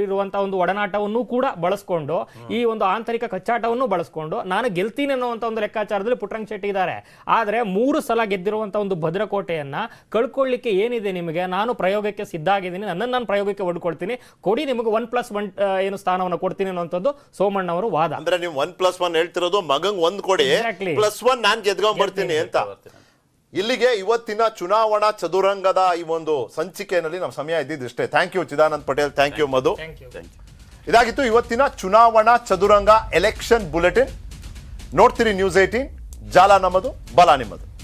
ಇರುವಂತಹ ಒಂದು ಒಡನಾಟವನ್ನು ಕೂಡ ಬಳಸ್ಕೊಂಡು ಈ ಒಂದು ಆಂತರಿಕ ಕಚ್ಚಾಟವನ್ನು ಬಳಸ್ಕೊಂಡು ನಾನು ಗೆಲ್ತೀನಿ ಅನ್ನುವಂತ ಒಂದು ಲೆಕ್ಕಾಚಾರದಲ್ಲಿ ಪುಟ್ಟರಂಗ ಶೆಟ್ಟಿ ಇದ್ದಾರೆ. ಆದ್ರೆ 3 ಸಲ ಗೆದ್ದಿರುವಂತಹ ಒಂದು ಭದ್ರಕೋಟೆಯನ್ನ ಕಳ್ಕೊಳ್ಳಿಕ್ಕೆ ಏನಿದೆ ನಿಮಗೆ? ನಾನು ಪ್ರಯೋಗಕ್ಕೆ ಸಿದ್ಧ ಆಗಿದ್ದೀನಿ, ನಾನು ಪ್ರಯೋಗಕ್ಕೆ ಒಡ್ಕೊಳ್ತೀನಿ, ಕೊಡಿ ನಿಮಗೆ 1+1 ಏನು ಸ್ಥಾನವನ್ನು ಕೊಡ್ತೀನಿ ಅನ್ನುವಂಥದ್ದು ಸೋಮಣ್ಣ ಅವರು ವಾದ. ಅಂದ್ರೆ ನೀವು 1+1 ಹೇಳ್ತಿರೋದು ಮಗಂಗ್ 1 ಕೊಡಿ, +1 ನಾನ್ ಗೆದ್ಕೊಂಡ್ ಬರ್ತೀನಿ ಅಂತ. ಇಲ್ಲಿಗೆ ಇವತ್ತಿನ ಚುನಾವಣಾ ಚದುರಂಗದ ಈ ಒಂದು ಸಂಚಿಕೆಯಲ್ಲಿ ನಮ್ಮ ಸಮಯ ಇದ್ದಿದ್ದಷ್ಟೇ. Thank you Chidanand Patel, thank you Madhu. ಇದಾಗಿತ್ತು ಇವತ್ತಿನ ಚುನಾವಣಾ ಚದುರಂಗ ಎಲೆಕ್ಷನ್ ಬುಲೆಟಿನ್. ನೋಡ್ತೀರಿ ನ್ಯೂಸ್ 18, ಜಾಲ ನಮ್ಮದು, ಬಲ ನಿಮ್ಮದು.